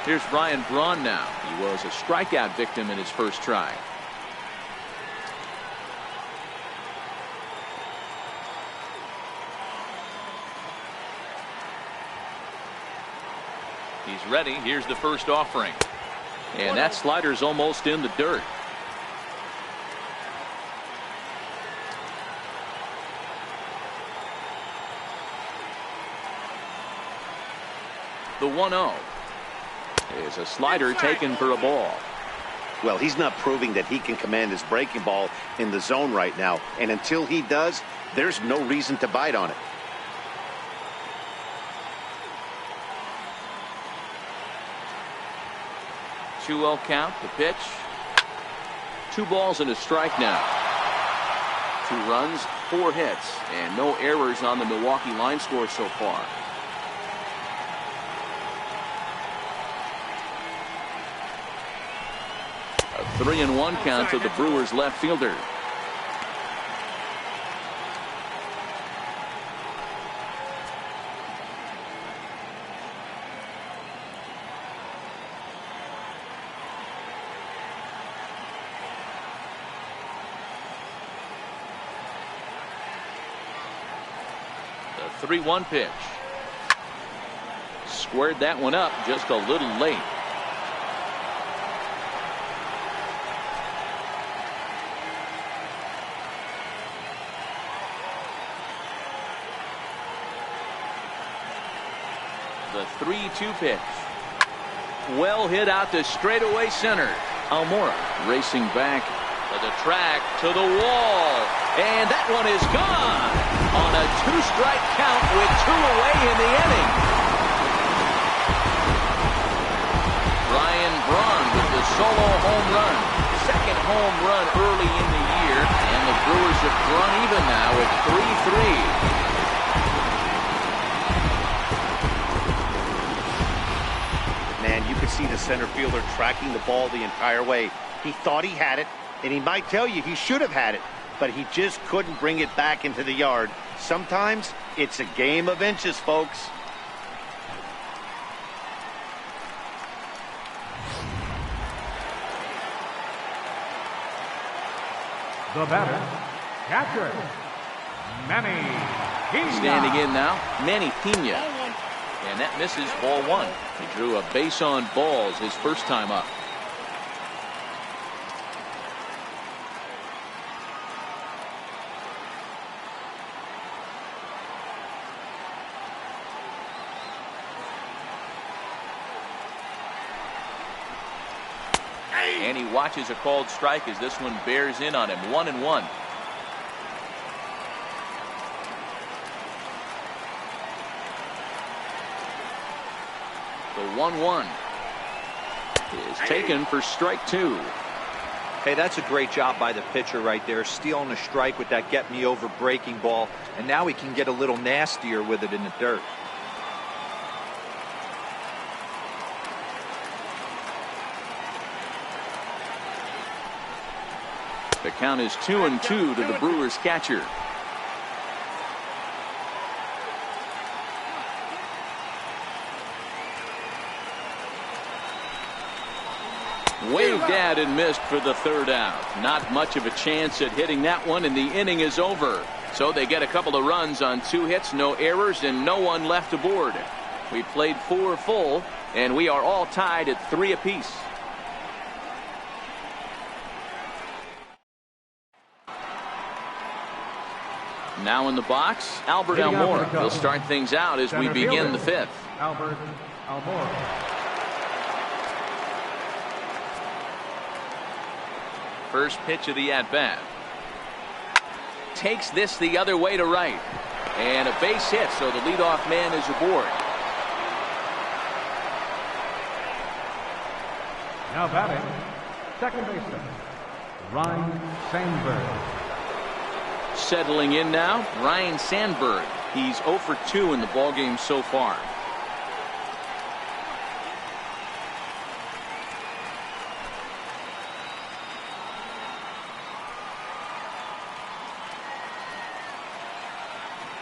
Here's Braun now. He was a strikeout victim in his first try. He's ready. Here's the first offering. And that slider's almost in the dirt. The 1-0 is a slider taken for a ball. Well, he's not proving that he can command his breaking ball in the zone right now. And until he does, there's no reason to bite on it. 2-0 count. The pitch. 2 balls and a strike now. 2 runs, 4 hits, and no errors on the Milwaukee line score so far. A 3-1 count to the Brewers left fielder. The 3-1 pitch. Squared that one up just a little late. The 3-2 pitch. Well hit out to straightaway center. Almora racing back to the track, to the wall, and that one is gone on a 2-strike count with 2 away in the inning. Braun with the solo home run, second home run early in the year, and the Brewers have drawn even now at 3-3. Man, you could see the center fielder tracking the ball the entire way. He thought he had it, and he might tell you he should have had it, but he just couldn't bring it back into the yard. Sometimes it's a game of inches, folks. The batter, catcher, Manny Pena. Standing in now, Manny Pena. And that misses, ball 1. He drew a base on balls his first time up. And he watches a called strike as this one bears in on him. 1-1. The 1-1 is taken for strike 2. Hey, that's a great job by the pitcher right there, stealing a strike with that get me over breaking ball, and now he can get a little nastier with it in the dirt. The count is 2-2 to the Brewers catcher. Waved at and missed for the 3rd out. Not much of a chance at hitting that one, and the inning is over. So they get a couple of runs on 2 hits, no errors, and no one left aboard. We played 4 full, and we are all tied at 3 apiece. Now in the box, Albert Almora will start things out as we begin the 5th. Albert Almora. First pitch of the at-bat. Takes this the other way to right. And a base hit, so the leadoff man is aboard. Now batting, second baseman, Ryne Sandberg. Settling in now, Ryne Sandberg. He's 0 for 2 in the ballgame so far.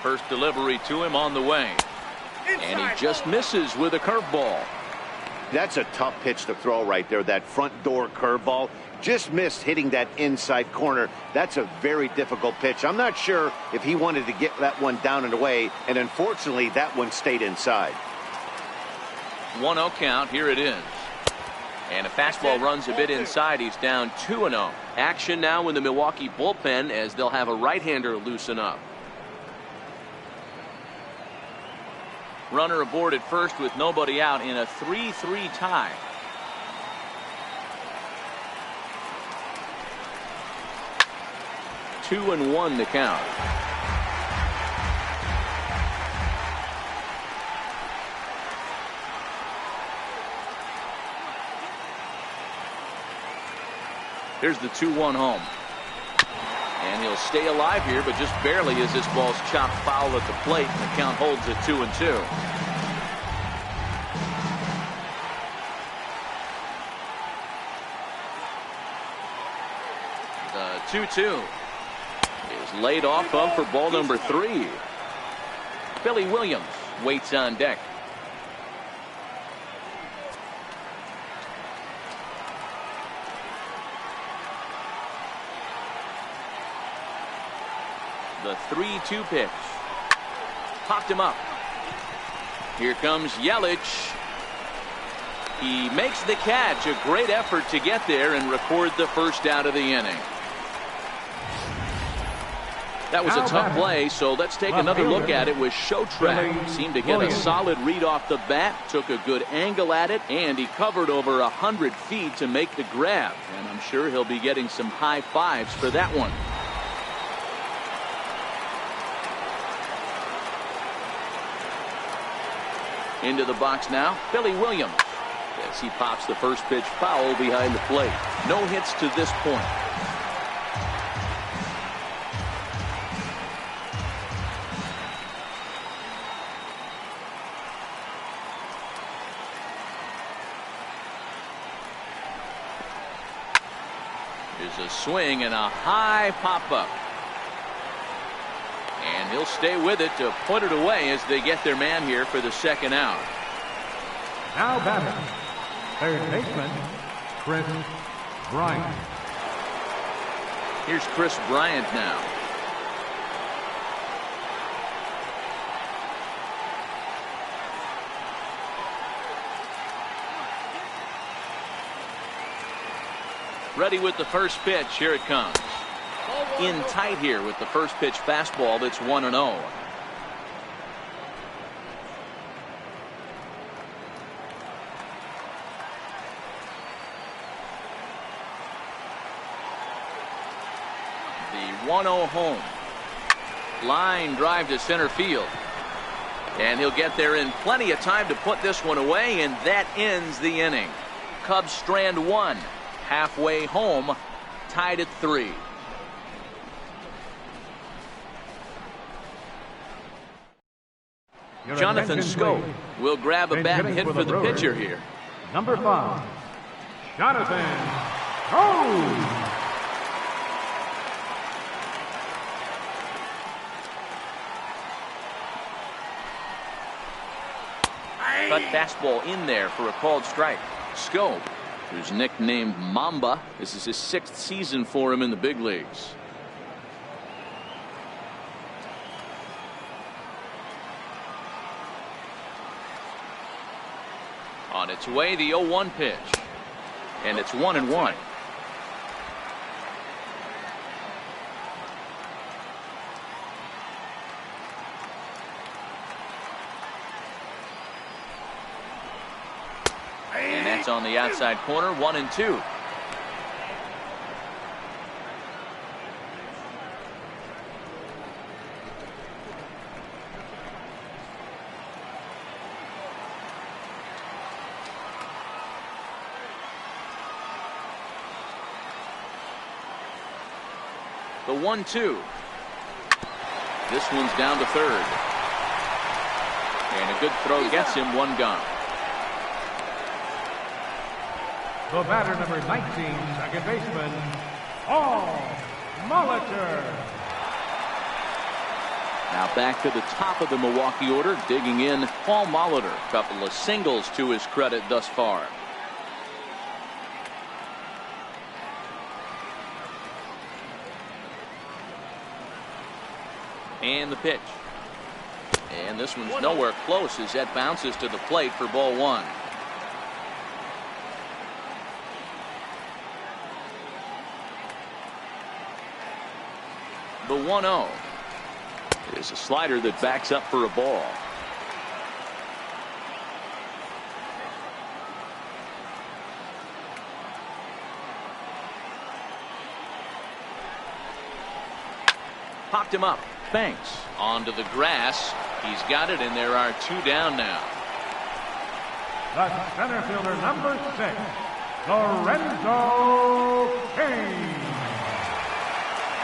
First delivery to him on the way. And he just misses with a curveball. That's a tough pitch to throw right there. That front door curveball just missed hitting that inside corner. That's a very difficult pitch. I'm not sure if he wanted to get that one down and away, and unfortunately that one stayed inside. 1-0 count. Here it is. And a fastball runs a bit inside. He's down 2-0. Action now in the Milwaukee bullpen as they'll have a right-hander loosen up. Runner aboard at first with nobody out in a 3-3 tie. Two and 1 to count. Here's the 2-1 home. And he'll stay alive here, but just barely as this ball's chopped foul at the plate. And the count holds at 2-2. The 2-2 is laid off of for ball number 3. Billy Williams waits on deck. The 3-2 pitch. Popped him up. Here comes Yelich. He makes the catch. A great effort to get there and record the first out of the inning. That was a tough play, so let's take another look at it with Showtrack. Seemed to get a solid read off the bat, took a good angle at it, and he covered over 100 feet to make the grab. And I'm sure he'll be getting some high fives for that one. Into the box now, Billy Williams, as he pops the first pitch foul behind the plate. No hits to this point. Here's a swing and a high pop-up. And he'll stay with it to put it away as they get their man here for the second out. Now batting, third baseman, Kris Bryant. Here's Kris Bryant now. Ready with the first pitch. Here it comes. In tight here with the first pitch fastball. That's 1-0. The 1-0 home. Line drive to center field. And he'll get there in plenty of time to put this one away, and that ends the inning. Cubs strand one. Halfway home, tied at 3. Jonathan Schoop will grab a bat and hit for the pitcher here. Number 5, Jonathan Schoop. Cut fastball in there for a called strike. Schoop, who's nicknamed Mamba, this is his 6th season for him in the big leagues. On its way, the 0-1 pitch. And it's 1-1. And that's on the outside corner, 1-2. The 1-2. This one's down to third. And a good throw gets him one gone. The batter, number 19, second baseman, Molitor. Now back to the top of the Milwaukee order, digging in, Paul Molitor. Couple of singles to his credit thus far. And the pitch. And this one's nowhere close as that bounces to the plate for ball one. The 1-0 is a slider that backs up for a ball. Popped him up. Banks onto the grass. He's got it, and there are two down now. The center fielder, number 6, Lorenzo Cain.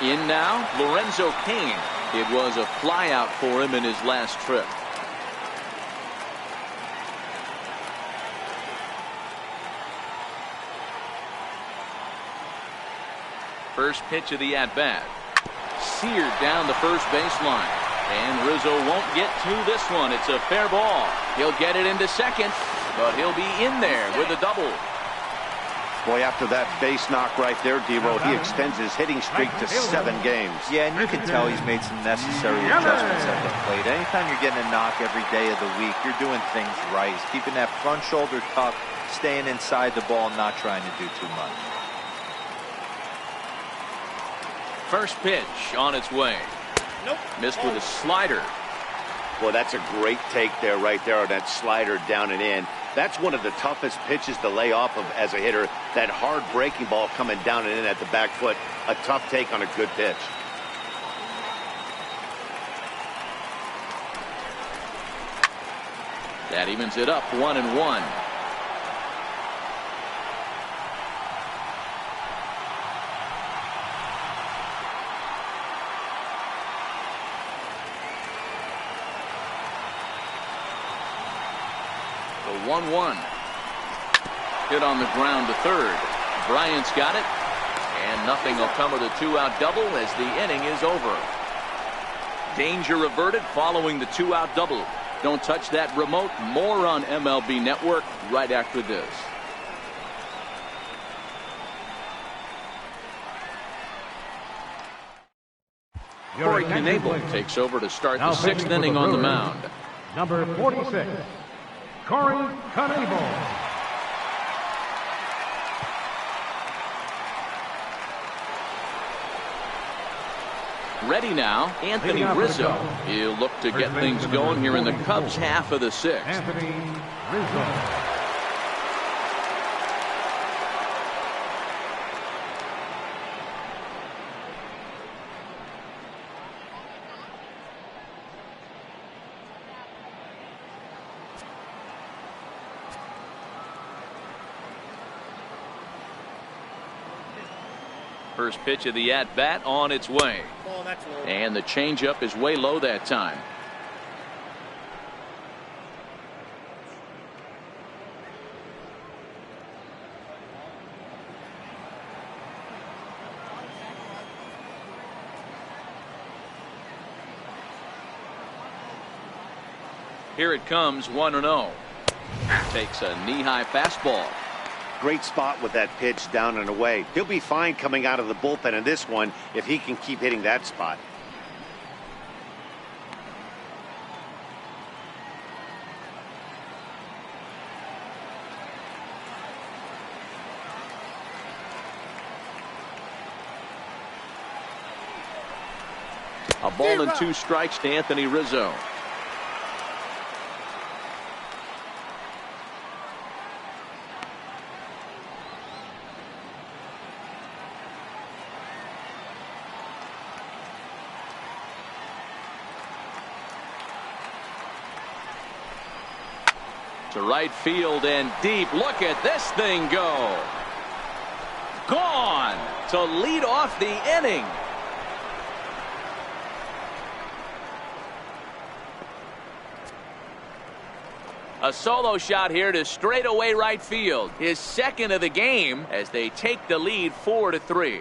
In now, Lorenzo Cain. It was a flyout for him in his last trip. First pitch of the at-bat. Seared down the first baseline. And Rizzo won't get to this one. It's a fair ball. He'll get it into second, but he'll be in there with a double. Boy, after that base knock right there, D-Roll, he extends his hitting streak to 7 games. Yeah, and you can tell he's made some necessary adjustments at the plate. Anytime you're getting a knock every day of the week, you're doing things right. He's keeping that front shoulder tucked, staying inside the ball, not trying to do too much. First pitch on its way. Nope. Missed with a slider. Boy, that's a great take there, right there on that slider down and in. That's one of the toughest pitches to lay off of as a hitter. That hard breaking ball coming down and in at the back foot. A tough take on a good pitch. That evens it up 1-1. The 1-1. Hit on the ground to third. Bryant's got it. And nothing will come of the 2-out double as the inning is over. Danger averted following the 2-out double. Don't touch that remote. More on MLB Network right after this. Corey Knebel takes over to start the 6th inning on the mound. Number 46, Corey Knebel. Ready now, Anthony Rizzo. He'll look to get things going here in the Cubs' half of the 6th. Anthony Rizzo. First pitch of the at-bat on its way. And the changeup is way low that time. Here it comes, 1-0. Takes a knee-high fastball. Great spot with that pitch down and away. He'll be fine coming out of the bullpen in this one if he can keep hitting that spot. A ball and 2 strikes to Anthony Rizzo. To right field and deep. Look at this thing go. Gone to lead off the inning. A solo shot here to straightaway right field. His second of the game as they take the lead 4-3.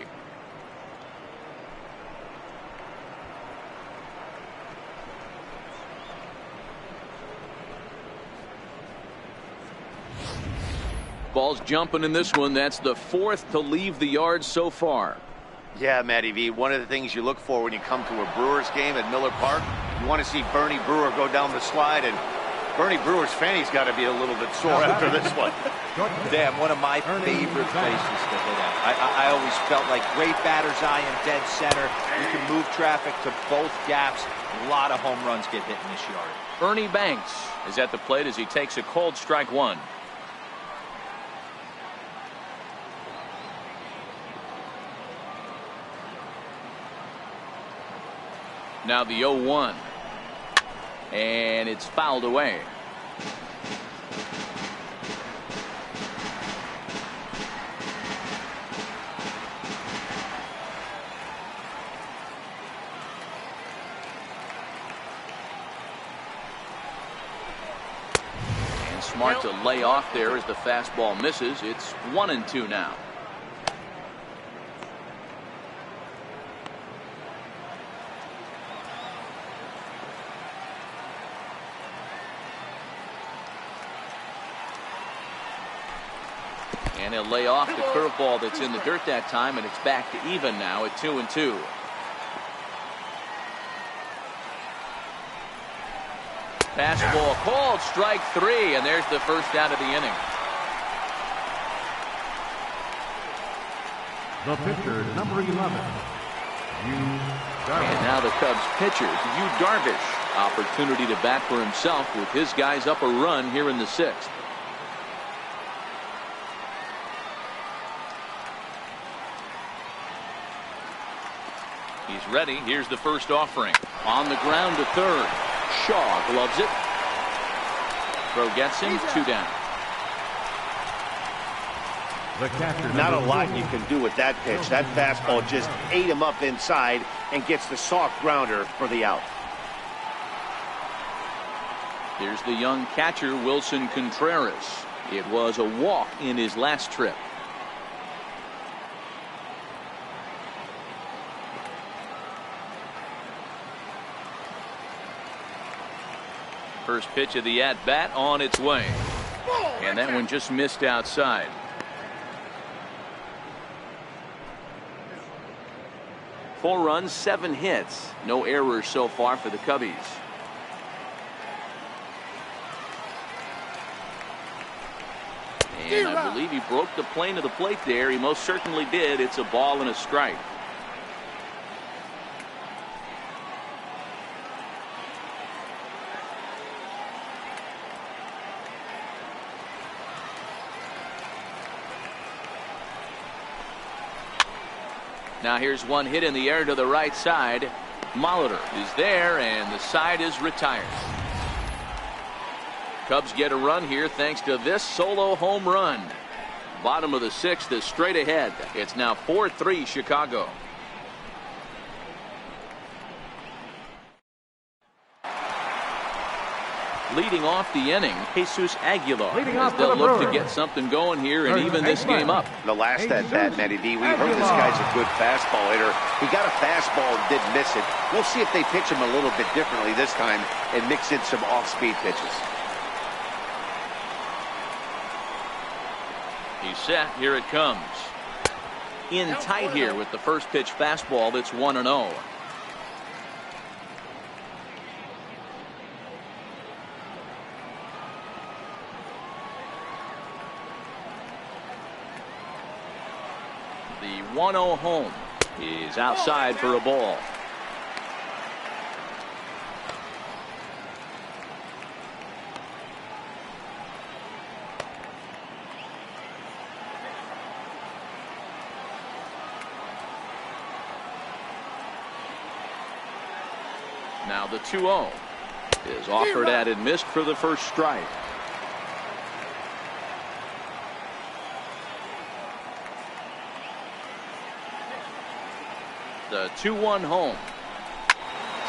Ball's jumping in this one. That's the fourth to leave the yard so far. Yeah, Matty V, one of the things you look for when you come to a Brewers game at Miller Park, you want to see Bernie Brewer go down the slide, and Bernie Brewer's fanny's got to be a little bit sore after this one. Damn, one of my favorite places to hit at. I always felt like great batter's eye in dead center. You can move traffic to both gaps. A lot of home runs get hit in this yard. Ernie Banks is at the plate as he takes a cold strike one. Now the 0-1. And it's fouled away. And smart to lay off there as the fastball misses. It's 1-2 now. And he'll lay off the curveball that's in the dirt that time, and it's back to even now at 2-2. Fastball called, strike three, and there's the first out of the inning. The pitcher, number 11, And now the Cubs pitcher, Yu Darvish. Opportunity to bat for himself with his guys up a run here in the sixth. He's ready. Here's the first offering. On the ground to third. Shaw gloves it. Throw gets him. 2 down. Not a lot you can do with that pitch. That fastball just ate him up inside and gets the soft grounder for the out. Here's the young catcher, Wilson Contreras. It was a walk in his last trip. First pitch of the at-bat on its way. And that one just missed outside. Four runs, 7 hits. No errors so far for the Cubbies. And I believe he broke the plane of the plate there. He most certainly did. It's a ball and a strike. Now here's one hit in the air to the right side. Molitor is there, and the side is retired. Cubs get a run here thanks to this solo home run. Bottom of the sixth is straight ahead. It's now 4-3 Chicago. Leading off the inning, Jesus Aguilar, as they'll look to get something going here and even this game up. The last at bat, Matty D, we heard this guy's a good fastball hitter. He got a fastball and did miss it. We'll see if they pitch him a little bit differently this time and mix in some off-speed pitches. He's set. Here it comes. In tight here with the first pitch fastball that's 1-0. The 1-0 home is outside for a ball. Now the 2-0 is offered at and missed for the first strike. The 2-1 home.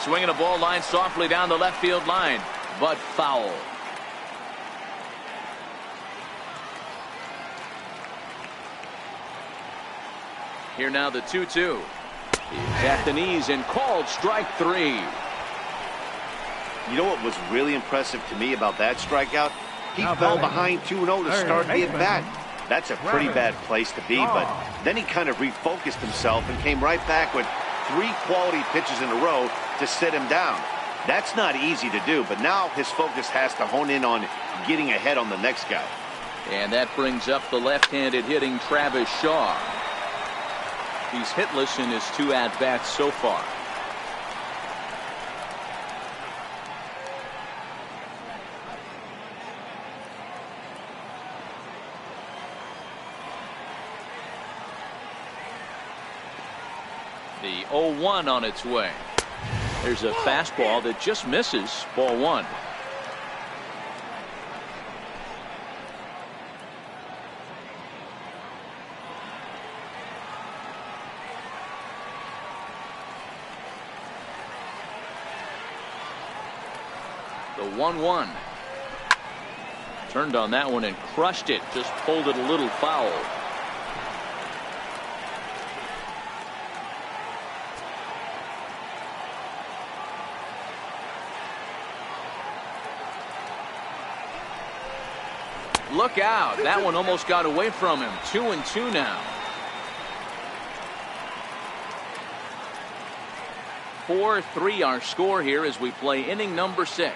Swinging a ball line softly down the left field line, but foul. Here now the 2-2. He's at the knees and called strike 3. You know what was really impressive to me about that strikeout? He Now fell batting, behind 2-0 to third start the baseman, at-bat. That's a pretty bad place to be, but then he kind of refocused himself and came right back with 3 quality pitches in a row to sit him down. That's not easy to do, but now his focus has to hone in on getting ahead on the next guy. And that brings up the left-handed hitting Travis Shaw. He's hitless in his 2 at-bats so far. The 0-1 on its way. There's a fastball that just misses. Ball 1. The 1-1. Turned on that one and crushed it. Just pulled it a little foul. Look out. That one almost got away from him. 2-2 now. 4-3 our score here as we play inning number 6.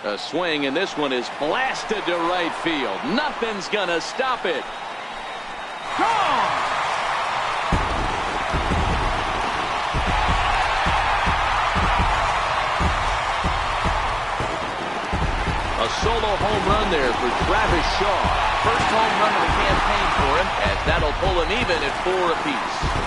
A swing, and this one is blasted to right field. Nothing's gonna stop it. Gone! A solo home run there for Travis Shaw. First home run of the campaign for him, as that'll pull him even at 4 apiece.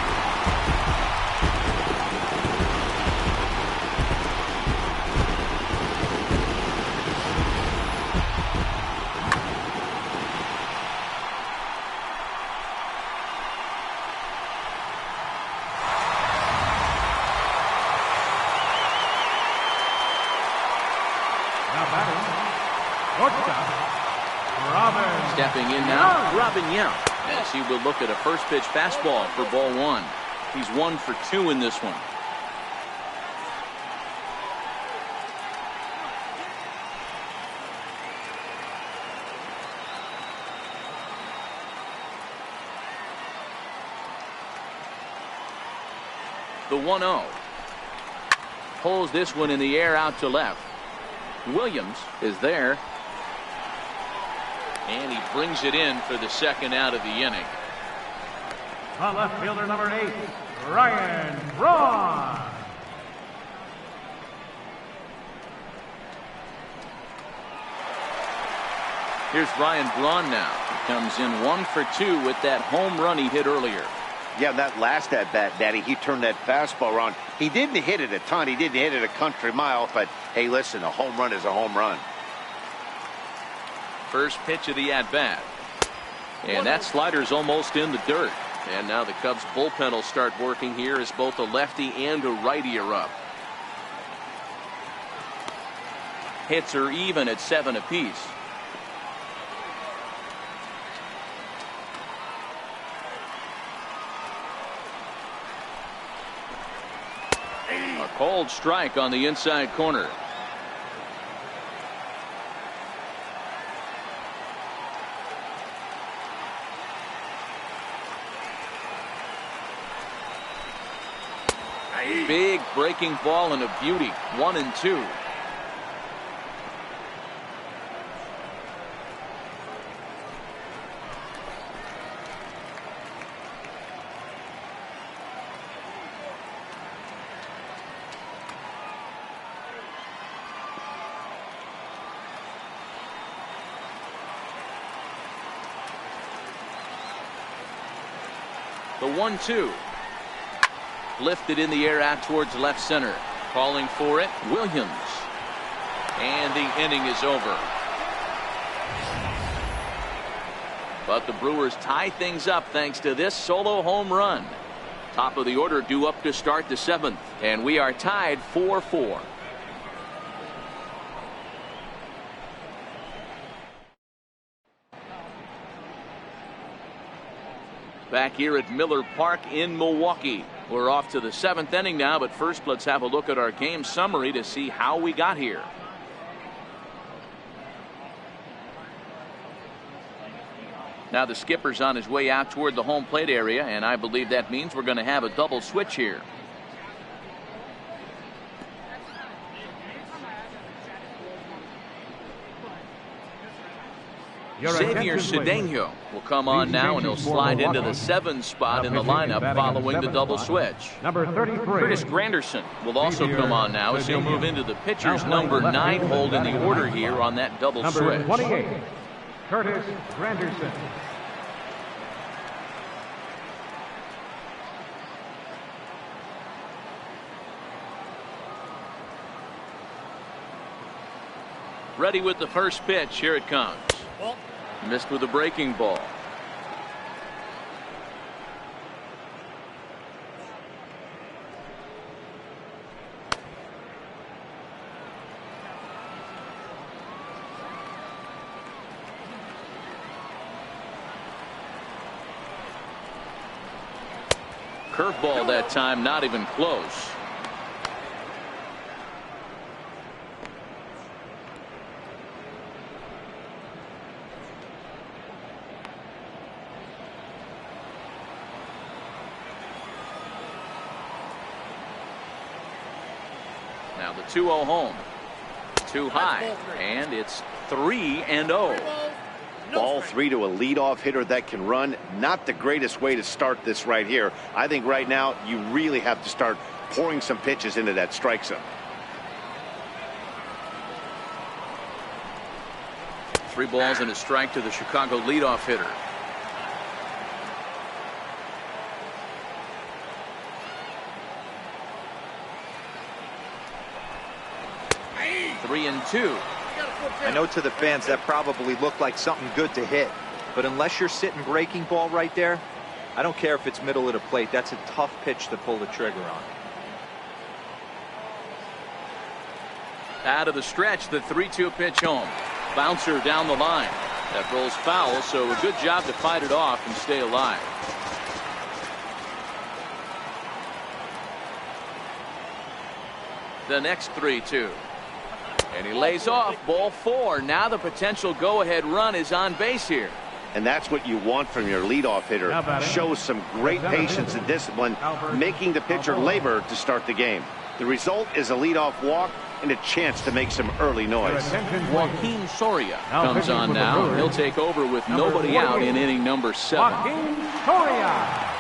Stepping in now, Robin Yount, as he will look at a first pitch fastball for ball 1. He's 1 for 2 in this one. The 1-0. Pulls this one in the air out to left. Williams is there. And he brings it in for the second out of the inning. The left fielder, number 8, Braun. Here's Braun now. He comes in 1 for 2 with that home run he hit earlier. Yeah, that last at-bat, Daddy, he turned that fastball around. He didn't hit it a ton. He didn't hit it a country mile. But, hey, listen, a home run is a home run. First pitch of the at-bat. And that slider's almost in the dirt. And now the Cubs bullpen will start working here as both a lefty and a righty are up. Hits are even at 7 apiece. A cold strike on the inside corner. Big breaking ball and a beauty. 1-2. The 1-2. Lifted in the air out towards left center. Calling for it, Williams. And the inning is over. But the Brewers tie things up thanks to this solo home run. Top of the order due up to start the 7th. And we are tied 4-4. back here at Miller Park in Milwaukee. We're off to the 7th inning now, but first let's have a look at our game summary to see how we got here. Now the skipper's on his way out toward the home plate area, and I believe that means we're going to have a double switch here. Xavier Cedeno will come on now, and he'll slide into the 7th spot in the lineup following the double switch. Number 33. Curtis Granderson will also come on now as he'll move into the pitcher's number 9 hold in the order here on that double switch. Number 28. Curtis Granderson. Ready with the first pitch. Here it comes. Missed with a breaking ball. Curveball that time, not even close. Now the 2-0 home. Too high, and it's 3-0. Ball 3 to a leadoff hitter that can run. Not the greatest way to start this right here. I think right now you really have to start pouring some pitches into that strike zone. 3 balls and a strike to the Chicago leadoff hitter. Three and 2. I know to the fans that probably looked like something good to hit, but unless you're sitting breaking ball right there, I don't care if it's middle of the plate. That's a tough pitch to pull the trigger on. Out of the stretch, the 3-2 pitch home. Bouncer down the line. That rolls foul, so a good job to fight it off and stay alive. The next 3-2. And he lays off. Ball 4. Now the potential go-ahead run is on base here. And that's what you want from your leadoff hitter. Shows some great patience and discipline, making the pitcher labor to start the game. The result is a leadoff walk and a chance to make some early noise. Joaquin Soria comes on now. He'll take over with nobody out in inning number 7. Joaquin Soria.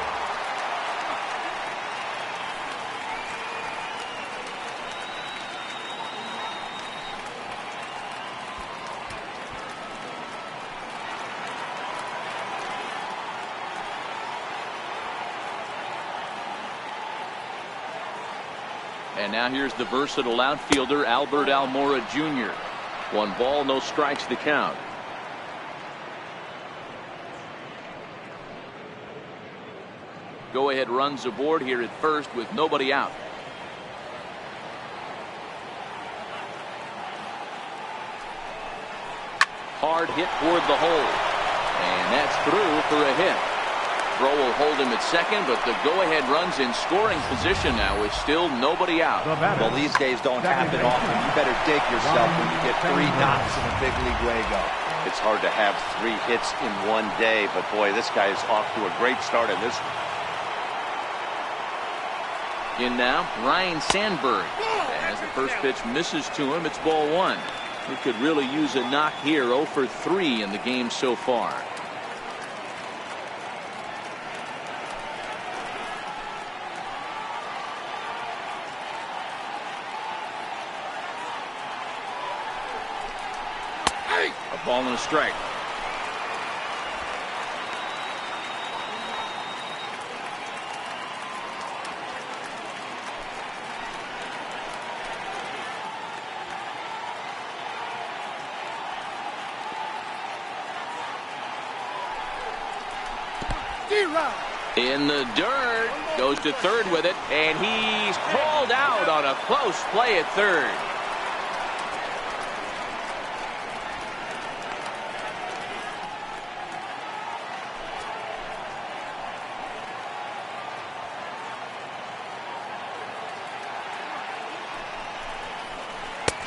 And now here's the versatile outfielder, Almora Jr. 1 ball, no strikes to count. Go-ahead runs aboard here at first with nobody out. Hard hit toward the hole. And that's through for a hit. Throw will hold him at second, but the go-ahead runs in scoring position now with still nobody out. Well, these days don't happen often. You better dig yourself when you get 3 knocks in a big league way go. It's hard to have 3 hits in one day, but boy, this guy is off to a great start in this. In now, Ryan Sandberg. As the first pitch misses to him, it's ball 1. He could really use a knock here. 0 for 3 in the game so far. A ball and a strike. In the dirt, goes to third with it, and he's called out on a close play at third.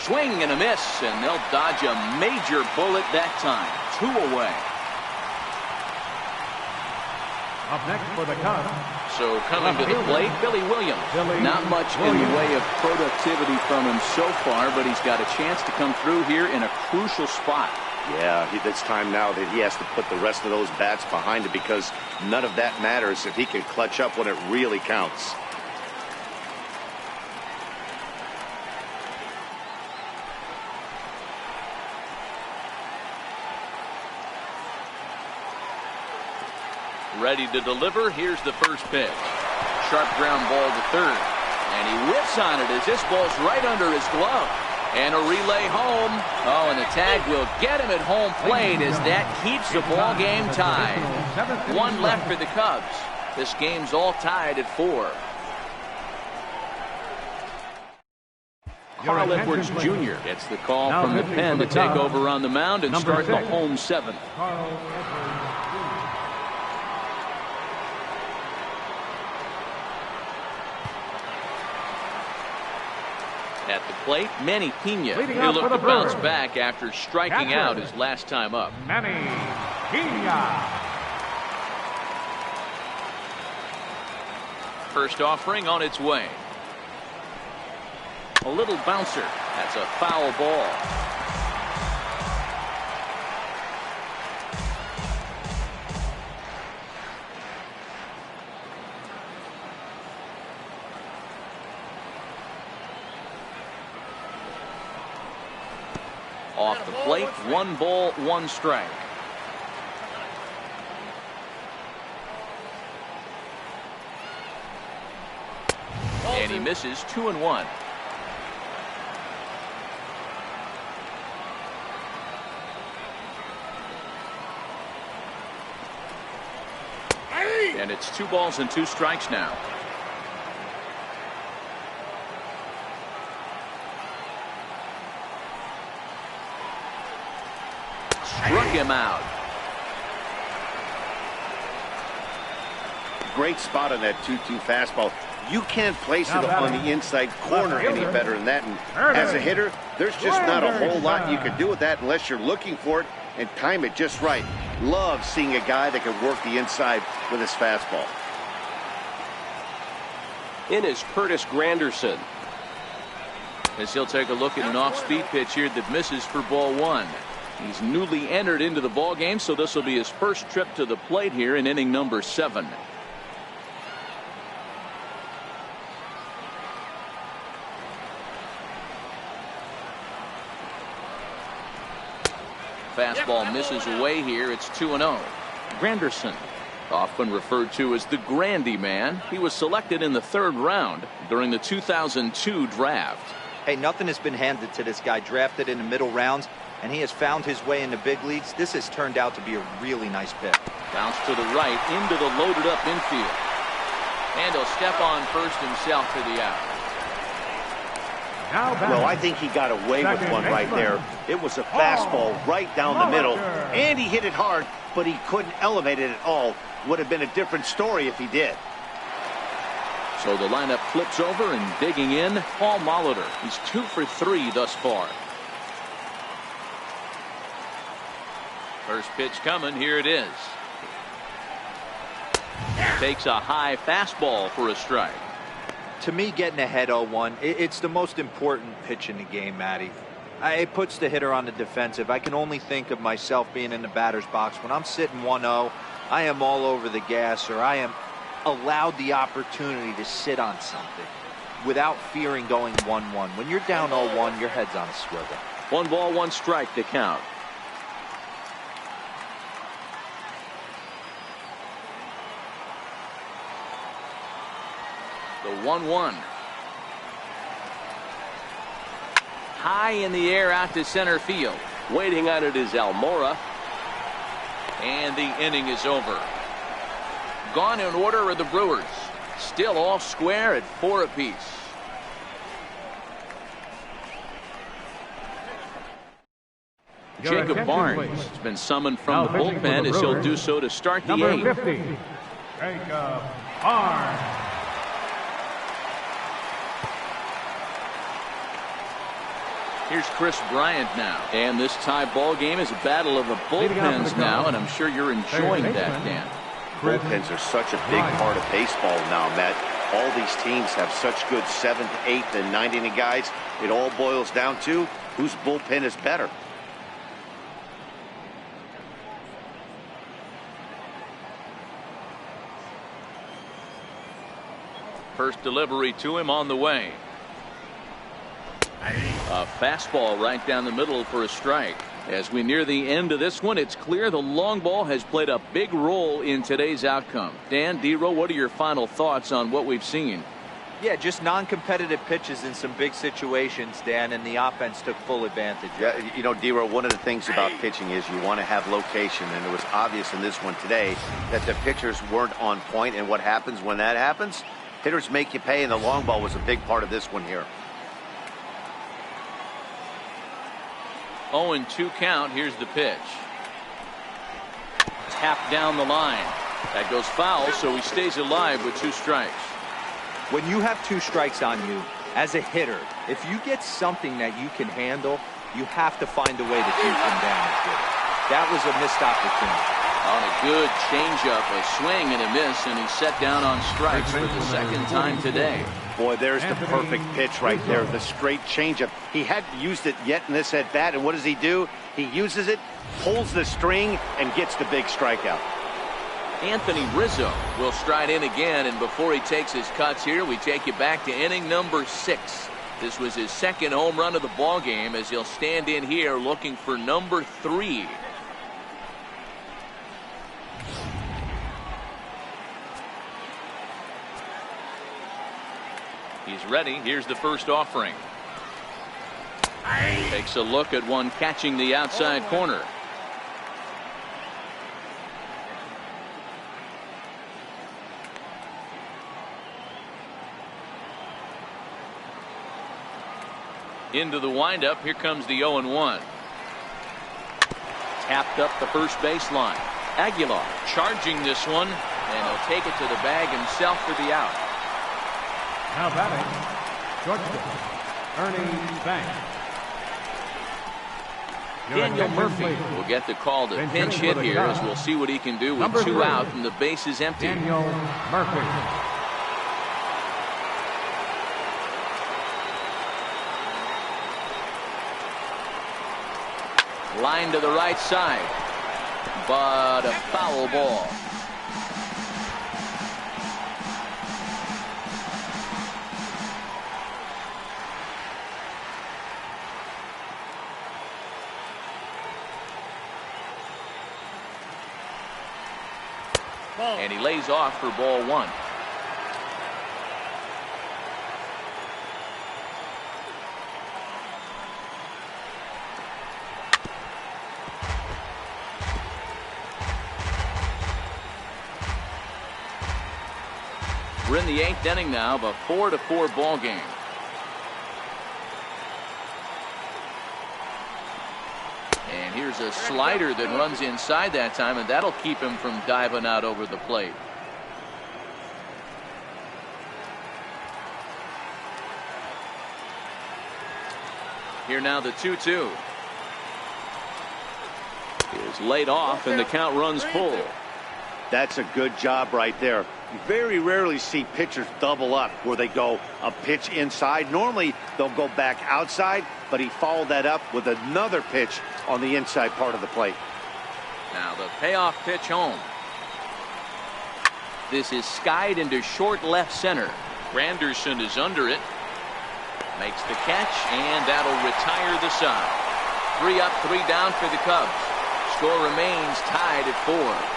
Swing and a miss, and they'll dodge a major bullet that time. 2 away. Up next for the Cubs. So coming to the plate, Billy Williams. Not much in the way of productivity from him so far, but he's got a chance to come through here in a crucial spot. Yeah, it's time now that he has to put the rest of those bats behind it, because none of that matters if he can clutch up when it really counts. Ready to deliver. Here's the first pitch. Sharp ground ball to third. And he whips on it as this ball's right under his glove. And a relay home. Oh, and the tag will get him at home plate as that keeps the ball game tied. 1 left for the Cubs. This game's all tied at 4. Carl Edwards Jr. gets the call from the pen to take over on the mound and start the home 7th. At the plate, Manny Pena. He'll look to bounce back after striking out his last time up. Manny Pena. First offering on its way. A little bouncer. That's a foul ball. Off the plate, 1 ball, 1 strike. And he misses 2-1. And it's 2 balls and 2 strikes now. Struck him out. Great spot on that 2-2 fastball. You can't place it on the inside corner any better than that. And as a hitter, there's just not a whole lot you can do with that unless you're looking for it and time it just right. Love seeing a guy that can work the inside with his fastball. In is Curtis Granderson. As he'll take a look at an off-speed pitch here that misses for ball 1. He's newly entered into the ball game, so this will be his first trip to the plate here in inning number 7. Fastball misses away here. It's 2-0. Granderson, often referred to as the Grandy Man. He was selected in the 3rd round during the 2002 draft. Hey, nothing has been handed to this guy. Drafted in the middle rounds, and he has found his way in the big leagues. This has turned out to be a really nice pick. Bounce to the right into the loaded up infield. And he'll step on first himself for the out. Well, I think he got away with one right there. It was a fastball right down the middle, and he hit it hard, but he couldn't elevate it at all. Would have been a different story if he did. So the lineup flips over, and digging in, Paul Molitor. He's 2 for 3 thus far. First pitch coming. Here it is. Takes a high fastball for a strike. To me, getting ahead 0-1, it's the most important pitch in the game, Matty. It puts the hitter on the defensive. I can only think of myself being in the batter's box. When I'm sitting 1-0, I am all over the gas, or I am allowed the opportunity to sit on something without fearing going 1-1. When you're down 0-1, your head's on a swivel. 1 ball, 1 strike to count. The 1-1. High in the air out to center field. Waiting on it is Almora. And the inning is over. Gone in order are the Brewers. Still all square at 4 apiece. Jacob Barnes has been summoned from the bullpen as he'll do so to start the 8th. 50, Jacob Barnes. Here's Chris Bryant now. And this tie ball game is a battle of the bullpens now, and I'm sure you're enjoying that, Dan. Bullpens are such a big part of baseball now, Matt. All these teams have such good 7th, 8th, and 9th inning guys. It all boils down to whose bullpen is better. First delivery to him on the way. A fastball right down the middle for a strike. As we near the end of this one, it's clear the long ball has played a big role in today's outcome. Dan, D-Row, what are your final thoughts on what we've seen? Yeah, just non-competitive pitches in some big situations, Dan, and the offense took full advantage. Yeah, you know, D-Row, one of the things about pitching is you want to have location, and it was obvious in this one today that the pitchers weren't on point, and what happens when that happens? Hitters make you pay, and the long ball was a big part of this one here. 0-2 count. Here's the pitch. Tapped down the line. That goes foul, so he stays alive with 2 strikes. When you have 2 strikes on you, as a hitter, if you get something that you can handle, you have to find a way to keep them down. That was a missed opportunity. On a good changeup, a swing and a miss, and he's set down on strikes for the 2nd time today. Boy, there's the perfect pitch right there, the straight changeup. He hadn't used it yet in this at bat, and what does he do? He uses it, pulls the string, and gets the big strikeout. Anthony Rizzo will stride in again, and before he takes his cuts here, we take you back to inning number 6. This was his 2nd home run of the ball game, as he'll stand in here looking for number 3. He's ready. Here's the first offering. Takes a look at one catching the outside corner. Into the windup. Here comes the 0-1. Tapped up the first baseline. Aguilar charging this one, and he'll take it to the bag himself for the out. Now batting, shortstop, Ernie Banks. Daniel Murphy will get the call to pinch hit here, as we'll see what he can do with 2 out and the base is empty. Daniel Murphy. Line to the right side, but a foul ball. And he lays off for ball 1. We're in the 8th inning now of a 4-4 ball game. And here's a slider that runs inside that time, and that'll keep him from diving out over the plate. Here now the 2-2 is laid off, and the count runs full. That's a good job right there. You very rarely see pitchers double up where they go a pitch inside. Normally they'll go back outside, but he followed that up with another pitch on the inside part of the plate. Now the payoff pitch home. This is skied into short left center. Granderson is under it. Makes the catch, and that'll retire the side. 3 up, 3 down for the Cubs. Score remains tied at 4.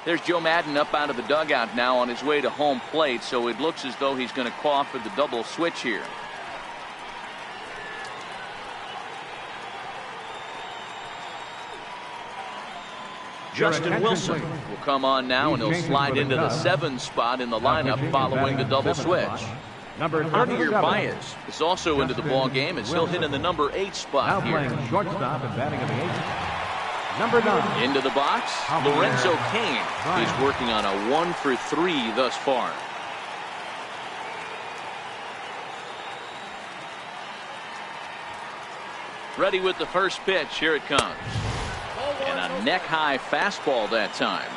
There's Joe Madden up out of the dugout now on his way to home plate, so it looks as though he's going to call for the double switch here. Justin Wilson will come on now, and he'll slide into the 7 spot in the lineup following the double switch. Ernie Banks is also into the ball game, as he'll hit in the number 8 spot here. Now playing shortstop and batting in the 8th. Number 9. Into the box, Lorenzo Cain. He's working on a 1 for 3 thus far. Ready with the first pitch. Here it comes. And a neck-high fastball that time.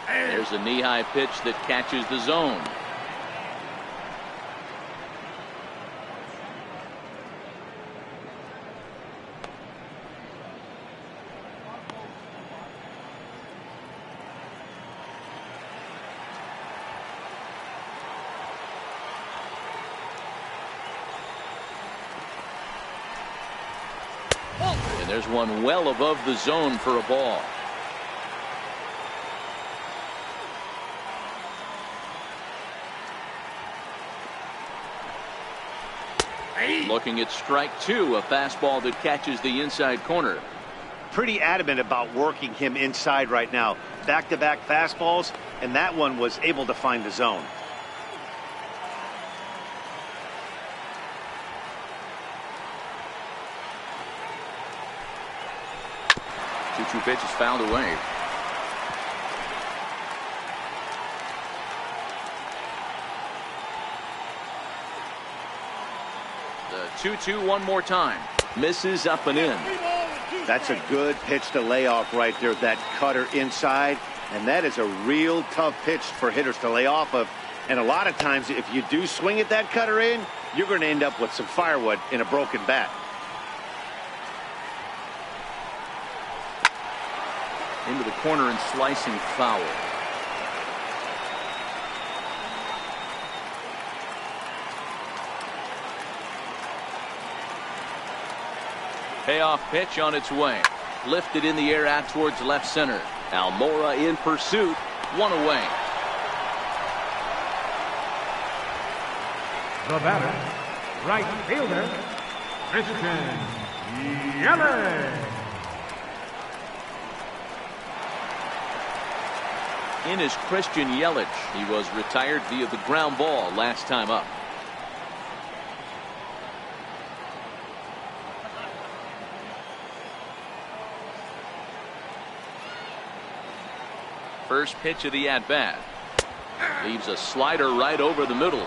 There's a knee-high pitch that catches the zone. And there's one well above the zone for a ball. Looking at strike 2, a fastball that catches the inside corner. Pretty adamant about working him inside right now. Back-to-back fastballs, and that one was able to find the zone. Two pitch is fouled away. The 2-2 one more time. Misses up and in. That's a good pitch to lay off right there. That cutter inside. And that is a real tough pitch for hitters to lay off of. And a lot of times if you do swing at that cutter in, you're going to end up with some firewood in a broken bat. Into the corner and slicing foul. Payoff pitch on its way. Lifted in the air out towards left center. Almora in pursuit. One away. The batter, right fielder, Christian Yelich. In is Christian Yelich. He was retired via the ground ball last time up. First pitch of the at-bat. Leaves a slider right over the middle.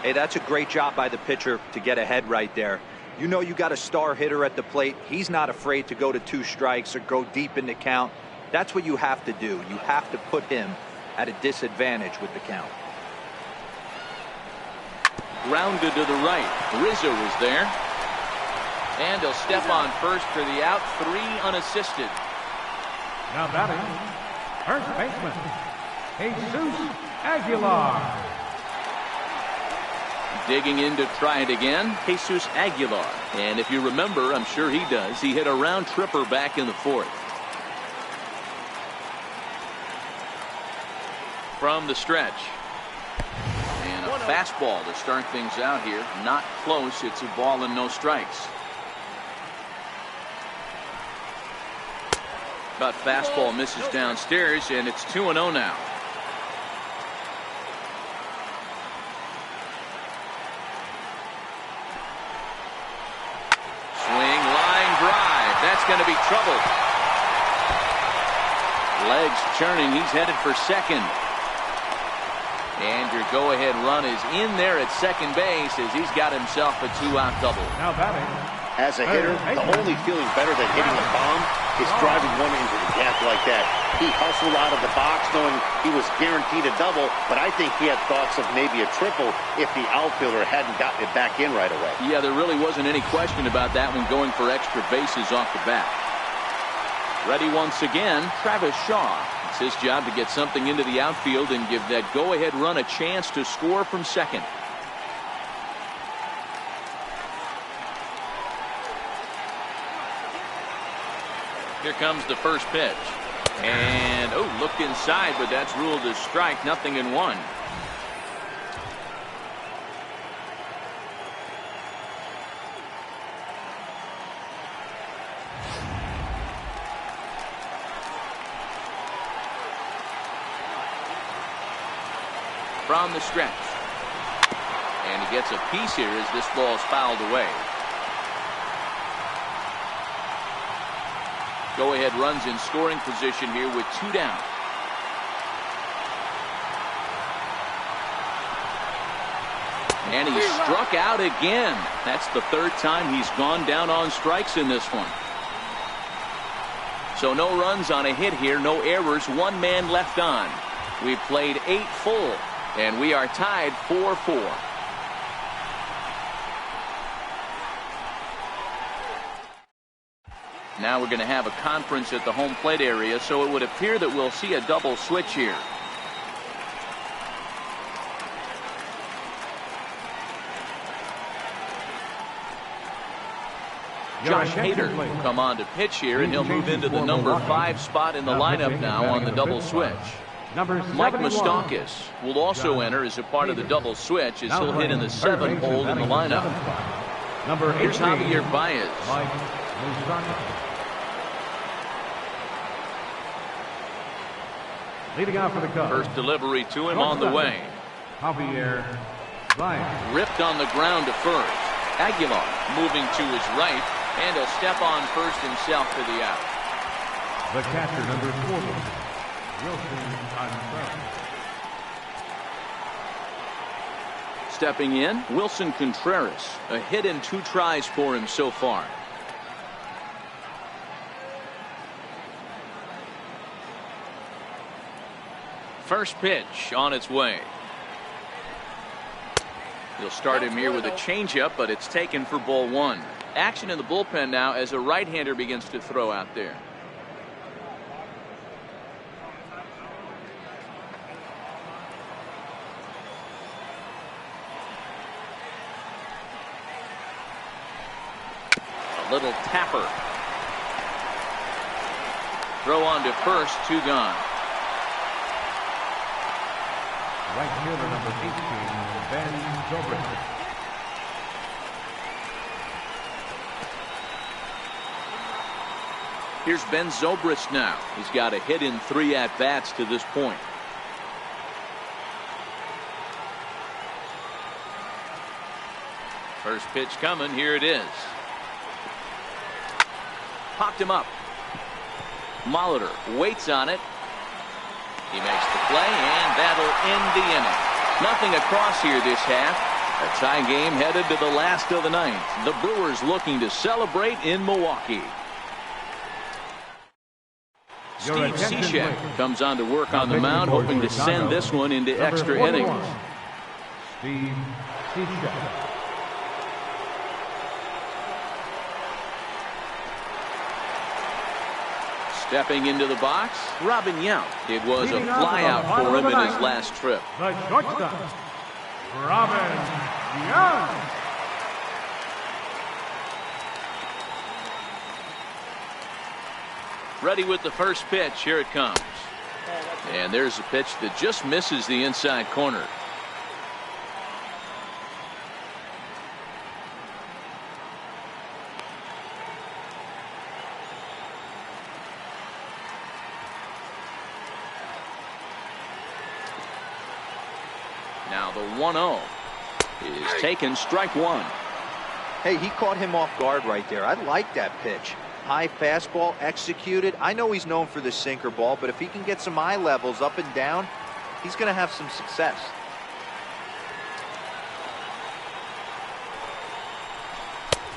Hey, that's a great job by the pitcher to get ahead right there. You know you got a star hitter at the plate. He's not afraid to go to 2 strikes or go deep in the count. That's what you have to do. You have to put him at a disadvantage with the count. Grounded to the right. Rizzo is there. And he'll step on first for the out. 3 unassisted. Now batting, first baseman, Jesus Aguilar. Digging in to try it again, Jesus Aguilar. And if you remember, I'm sure he does, he hit a round tripper back in the 4th. From the stretch. And a fastball to start things out here. Not close. It's a ball and no strikes. But fastball misses downstairs, and it's 2-0 now. Swing, line drive. That's going to be trouble. Legs churning. He's headed for second. And your go-ahead run is in there at second base as he's got himself a 2-out double. Now batting. As a hitter, the only feeling better than hitting a bomb is driving one into the gap like that. He hustled out of the box knowing he was guaranteed a double, but I think he had thoughts of maybe a triple if the outfielder hadn't gotten it back in right away. Yeah, there really wasn't any question about that one going for extra bases off the bat. Ready once again, Travis Shaw. It's his job to get something into the outfield and give that go-ahead run a chance to score from second. Here comes the first pitch. And, looked inside, but that's ruled as strike. 0-1. from the stretch. And he gets a piece here as this ball is fouled away. Go-ahead runs in scoring position here with 2 down. And he struck out again. That's the 3rd time he's gone down on strikes in this one. So no runs on a hit here, no errors, 1 man left on. We've played 8 full, and we are tied 4-4. Now we're going to have a conference at the home plate area, so it would appear that we'll see a double switch here. Josh Hader will come on to pitch here, and he'll move into the number 5 spot in the lineup now on the double switch. Mike Moustakas will also enter as a part of the double switch as he'll hit in the 7th hole in the lineup. Here's Javier Baez. Leading out for the Cubs. First delivery to him on the way. Javier Baez. Ripped on the ground to first. Aguilar moving to his right, and he'll step on first himself for the out. The catcher, number 40, Wilson Contreras. Stepping in, Wilson Contreras. A hit and 2 tries for him so far. First pitch on its way. He'll start him here with a changeup, but it's taken for ball 1. Action in the bullpen now as a right-hander begins to throw out there. A little tapper. Throw on to first, 2 gone. Right fielder, number 18, Ben Zobrist. Here's Ben Zobrist now. He's got a hit in 3 at-bats to this point. First pitch coming. Here it is. Popped him up. Molitor waits on it. He makes the play, and that'll end the inning. Nothing across here this half. A tie game headed to the last of the 9th. The Brewers looking to celebrate in Milwaukee. Steve Cishek comes on to work on the mound, hoping to send this one into extra innings. Steve Cishek. Stepping into the box, Robin Yount. It was a flyout for him in his last trip. The shortstop, Robin Yount. Ready with the first pitch. Here it comes. And there's a pitch that just misses the inside corner. Now the 1-0 is taken, strike 1. Hey, he caught him off guard right there. I like that pitch. High fastball executed. I know he's known for the sinker ball, but if he can get some eye levels up and down, he's going to have some success.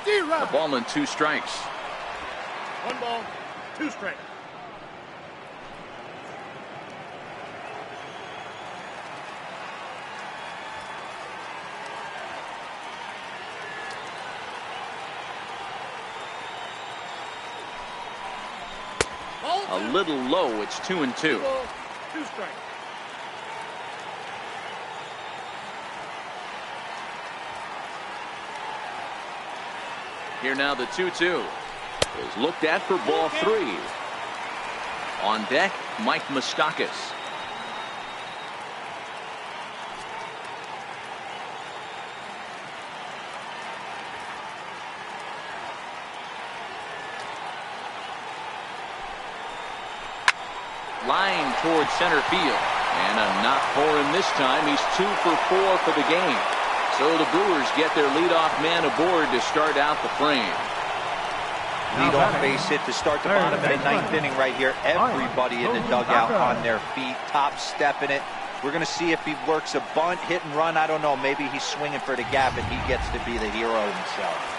A ball and 2 strikes. 1 ball, 2 strikes. A little low. It's 2-2. 2 strikes. Here now the 2-2 is looked at for ball 3. On deck, Mike Moustakas. Line towards center field. And a knock for him this time. He's 2 for 4 for the game. So the Brewers get their leadoff man aboard to start out the frame. Leadoff base hit to start the bottom of the ninth inning right here. Everybody in the dugout on their feet, top stepping it. We're going to see if he works a bunt, hit and run. I don't know. Maybe he's swinging for the gap and he gets to be the hero himself.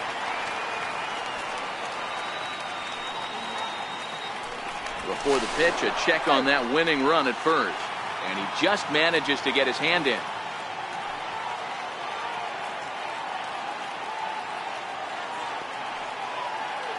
Before the pitch, a check on that winning run at first. And he just manages to get his hand in.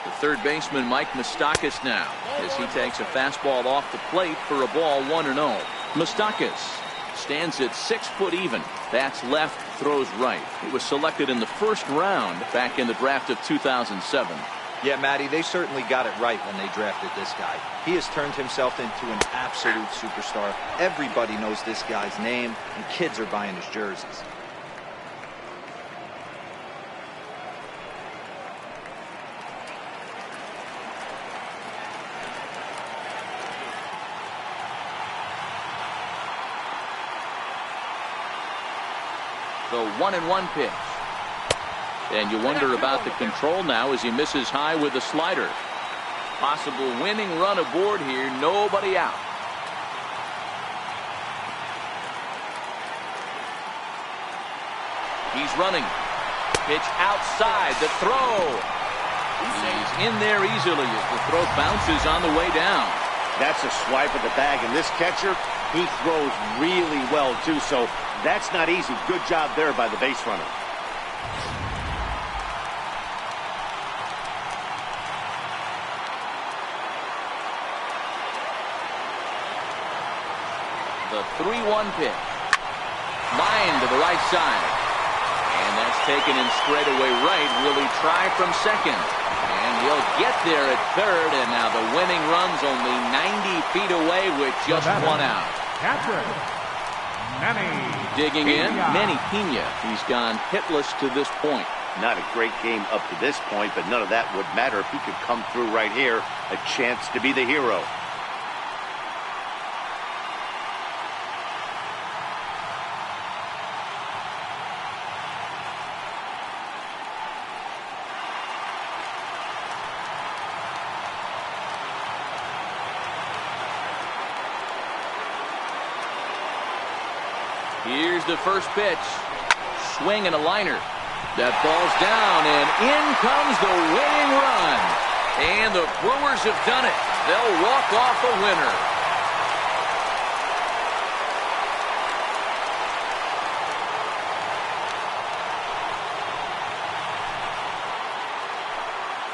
The third baseman, Mike Moustakas, now, as he takes a fastball off the plate for a ball 1-0. Moustakas stands at 6 foot even. Bats left, throws right. He was selected in the first round back in the draft of 2007. Yeah, Matty, they certainly got it right when they drafted this guy. He has turned himself into an absolute superstar. Everybody knows this guy's name, and kids are buying his jerseys. The 1-1 pitch. And you wonder about the control now as he misses high with the slider. Possible winning run aboard here. Nobody out. He's running. Pitch outside. The throw. He's in there easily as the throw bounces on the way down. That's a swipe of the bag, and this catcher, he throws really well too, so that's not easy. Good job there by the base runner. The 3-1 pitch. Line to the right side. And that's taken in straightaway right. Will he try from second? And he'll get there at third. And now the winning run's only 90 feet away with just one out. Catcher, Manny Digging in, Pena. Manny Pena. He's gone hitless to this point. Not a great game up to this point, but none of that would matter if he could come through right here. A chance to be the hero. Here's the first pitch. Swing and a liner. That ball's down, and in comes the winning run. And the Brewers have done it. They'll walk off a winner.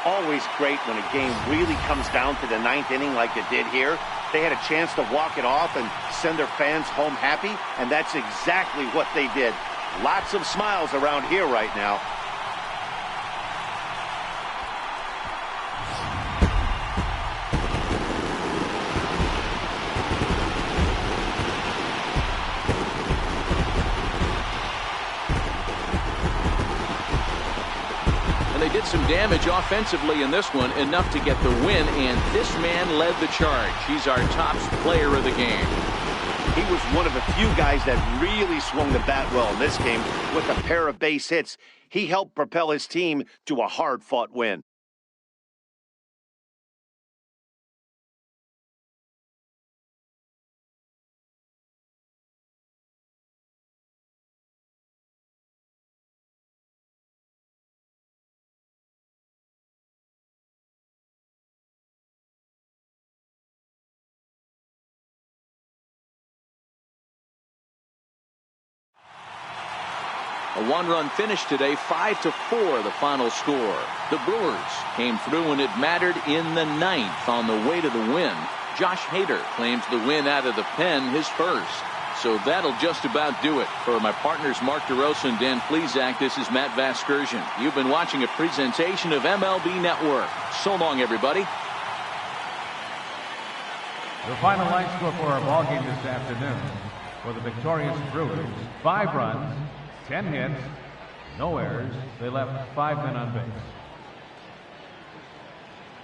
Always great when a game really comes down to the ninth inning like it did here. They had a chance to walk it off and send their fans home happy, and that's exactly what they did. Lots of smiles around here right now. And they did some damage offensively in this one, enough to get the win, and this man led the charge. He's our top player of the game. He was one of the few guys that really swung the bat well in this game with a pair of base hits. He helped propel his team to a hard-fought win. A one-run finish today, 5-4 the final score. The Brewers came through when it mattered in the ninth on the way to the win. Josh Hader claims the win out of the pen, his first. So that'll just about do it. For my partners Mark DeRosa and Dan Plesac, this is Matt Vasgersian. You've been watching a presentation of MLB Network. So long, everybody. The final line score for our ball game this afternoon. For the victorious Brewers, 5 runs, 10 hits, no errors. They left 5 men on base.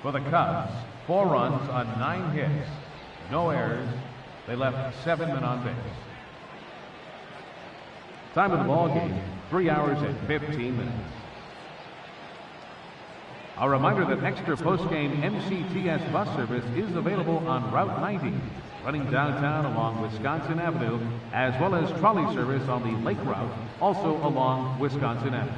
For the Cubs, 4 runs on 9 hits, no errors, They left 7 men on base. Time of the ball game, 3 hours and 15 minutes. A reminder that extra post-game MCTS bus service is available on Route 90, running downtown along Wisconsin Avenue, as well as trolley service on the Lake Route, also along Wisconsin Avenue.